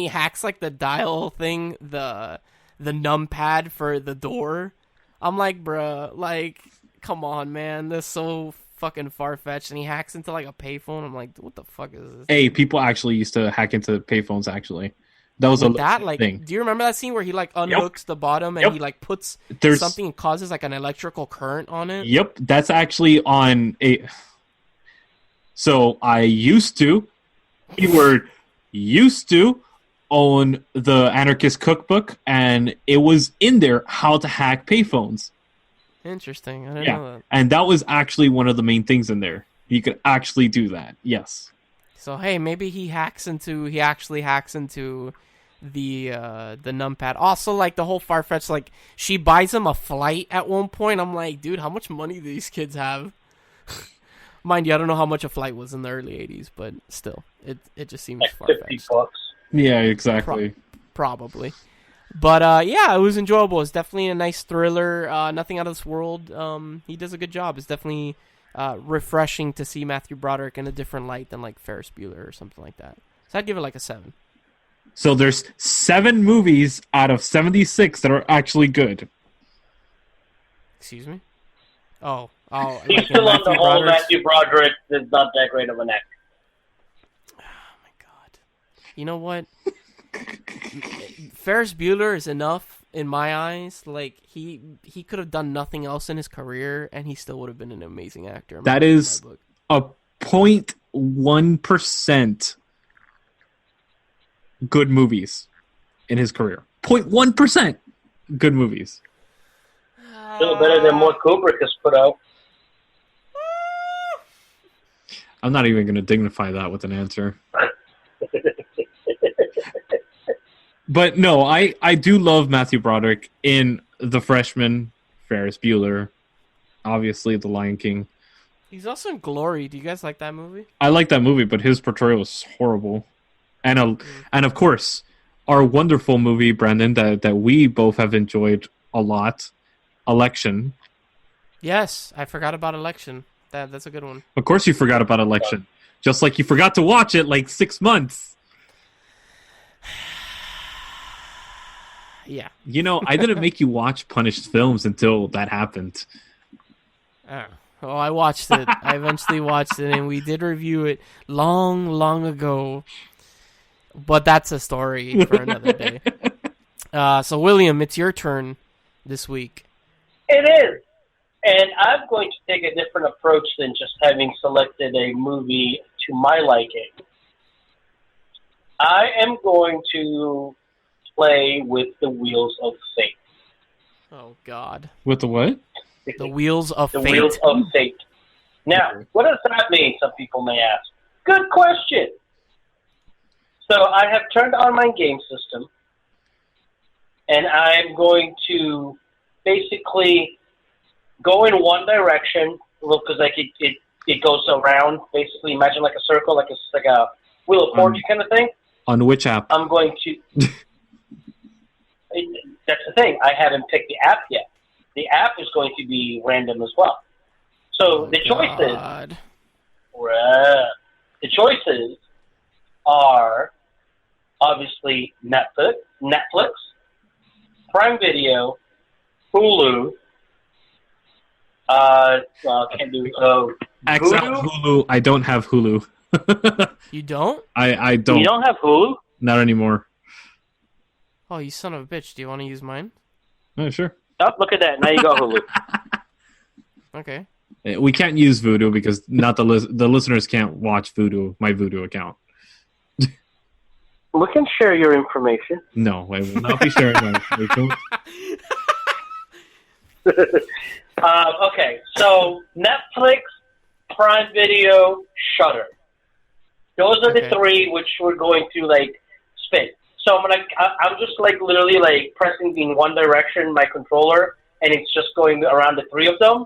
hacks like the dial thing, the numpad for the door. I'm like, bruh, like, come on, man. That's so fucking far-fetched. And he hacks into like a payphone. I'm like, what the fuck is this? Hey, people actually used to hack into payphones, actually. That was thing. Do you remember that scene where he like unhooks the bottom and he like puts something and causes like an electrical current on it? Yep, that's actually on a... So I used to own the Anarchist Cookbook, and it was in there how to hack payphones. Interesting. I didn't know that. And that was actually one of the main things in there. You could actually do that. Yes. So hey, maybe he actually hacks into the numpad. Also, like the whole Farfetch, like she buys him a flight at one point. I'm like, dude, how much money do these kids have? Mind you, I don't know how much a flight was in the early 80s, but still, it just seems like far-fetched. $50. Yeah, exactly. Probably. But yeah, it was enjoyable. It's definitely a nice thriller. Nothing out of this world. He does a good job. It's definitely refreshing to see Matthew Broderick in a different light than like Ferris Bueller or something like that. So I'd give it like a 7. So there's 7 movies out of 76 that are actually good. Excuse me? Oh, he's like still on the whole Matthew Broderick is not that great of an actor. Oh my god! You know what? Ferris Bueller is enough in my eyes. Like he could have done nothing else in his career, and he still would have been an amazing actor. That is a 0.1% good movies in his career. 0.1% good movies. Still better than what Kubrick has put out. I'm not even going to dignify that with an answer. But no, I do love Matthew Broderick in The Freshman, Ferris Bueller, obviously The Lion King. He's also in Glory. Do you guys like that movie? I like that movie, but his portrayal is horrible. And of course, our wonderful movie, Brandon, that we both have enjoyed a lot, Election. Yes, I forgot about Election. That's a good one. Of course you forgot about Election. Just like you forgot to watch it like 6 months. Yeah. You know, I didn't make you watch Punished Films until that happened. Oh, I watched it. I eventually watched it, and we did review it long, long ago. But that's a story for another day. So, William, it's your turn this week. It is. And I'm going to take a different approach than just having selected a movie to my liking. I am going to play with the Wheels of Fate. Oh, God. With the what? The Wheels of Fate. The Wheels of Fate. Now, what does that mean, some people may ask? Good question. So I have turned on my game system, and I'm going to basically go in one direction, because like it goes around. Basically, imagine like a circle, like a Wheel of Fortune kind of thing. On which app? I'm going to. That's the thing. I haven't picked the app yet. The app is going to be random as well. So the choices are obviously Netflix, Prime Video, Hulu. Can't do Hulu. I don't have Hulu. You don't? I don't. You don't have Hulu? Not anymore. Oh, you son of a bitch. Do you want to use mine? Oh, sure. Oh, look at that. Now you got Hulu. Okay. We can't use Vudu because not the listeners can't watch Vudu, my Vudu account. We can share your information. No, I will not be sharing my information. Okay, so Netflix, Prime Video, Shudder. Those are the three which we're going to like spin. So I'm just like literally like pressing in one direction my controller, and it's just going around the three of them.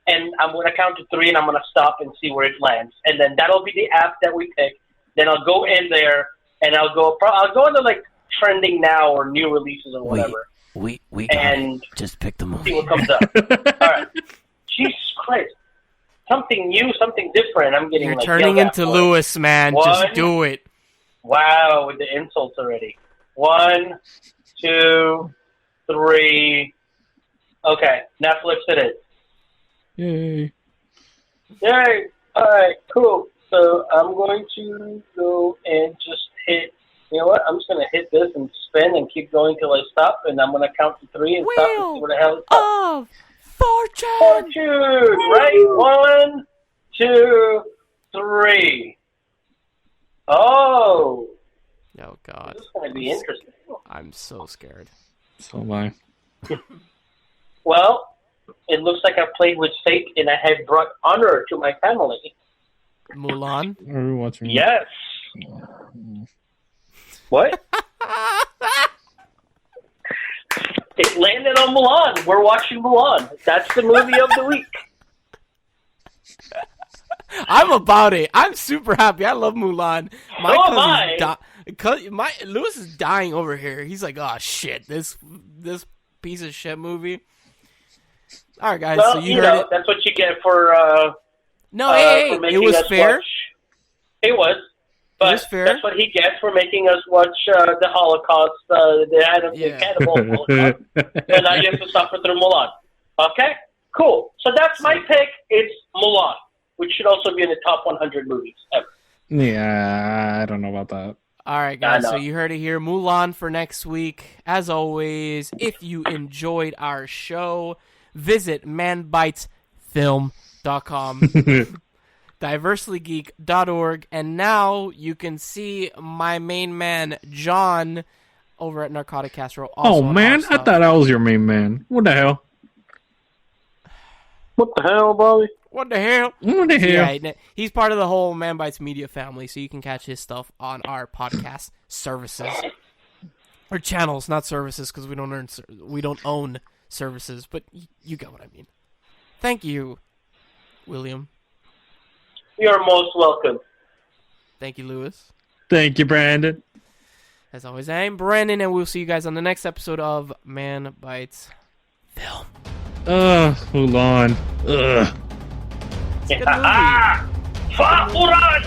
And I'm going to count to 3, and I'm going to stop and see where it lands. And then that'll be the app that we pick. then I'll go in there and I'll go into like trending now or new releases or whatever. We got and it. Just pick the movie. See what comes up. All right. Jesus Christ. Something new, something different. I'm getting You're like turning into Lewis, man. Just do it. Wow, with the insults already. 1, 2, 3. Okay, Netflix it is. Yay. Yay. All right, cool. So I'm going to go and just hit, you know what? I'm just going to hit this and spin and keep going till I stop, and I'm going to count to 3 and stop and see where the hell it stops. Of Fortune! Fortune! Right? 1, 2, 3. Oh! Oh, God. This is going to be interesting. I'm so scared. So am I. Well, it looks like I've played with fate and I have brought honor to my family. Mulan? Are we watching? Yes. What? It landed on Mulan. We're watching Mulan. That's the movie of the week. I'm about it. I'm super happy. I love Mulan. My So am I. Lewis is dying over here. He's like, oh shit, this piece of shit movie. All right, guys. Well, so you heard it. That's what you get for. No, hey, for it making was us fair. Watch. It was. But It was fair. that's what he gets for making us watch the Holocaust, the cannibal Holocaust. And now you have to suffer through Mulan. Okay? Cool. So that's my pick. It's Mulan, which should also be in the top 100 movies ever. Yeah, I don't know about that. All right, guys. So you heard it here. Mulan for next week. As always, if you enjoyed our show, visit manbitesfilm.com. diverselygeek.org, and now you can see my main man John over at Narcotic Casserole. Oh man, I thought I was your main man. What the hell? What the hell, Bobby? What the hell? What the hell? Yeah, he's part of the whole Manbitesmedia family, so you can catch his stuff on our podcast services or channels, not services, because we don't own services. But you get what I mean. Thank you, William. You're most welcome. Thank you, Lewis. Thank you, Brandon. As always, I'm Brandon, and we'll see you guys on the next episode of Man Bites Film. Mulan. Ugh. It's a good movie. Mulan!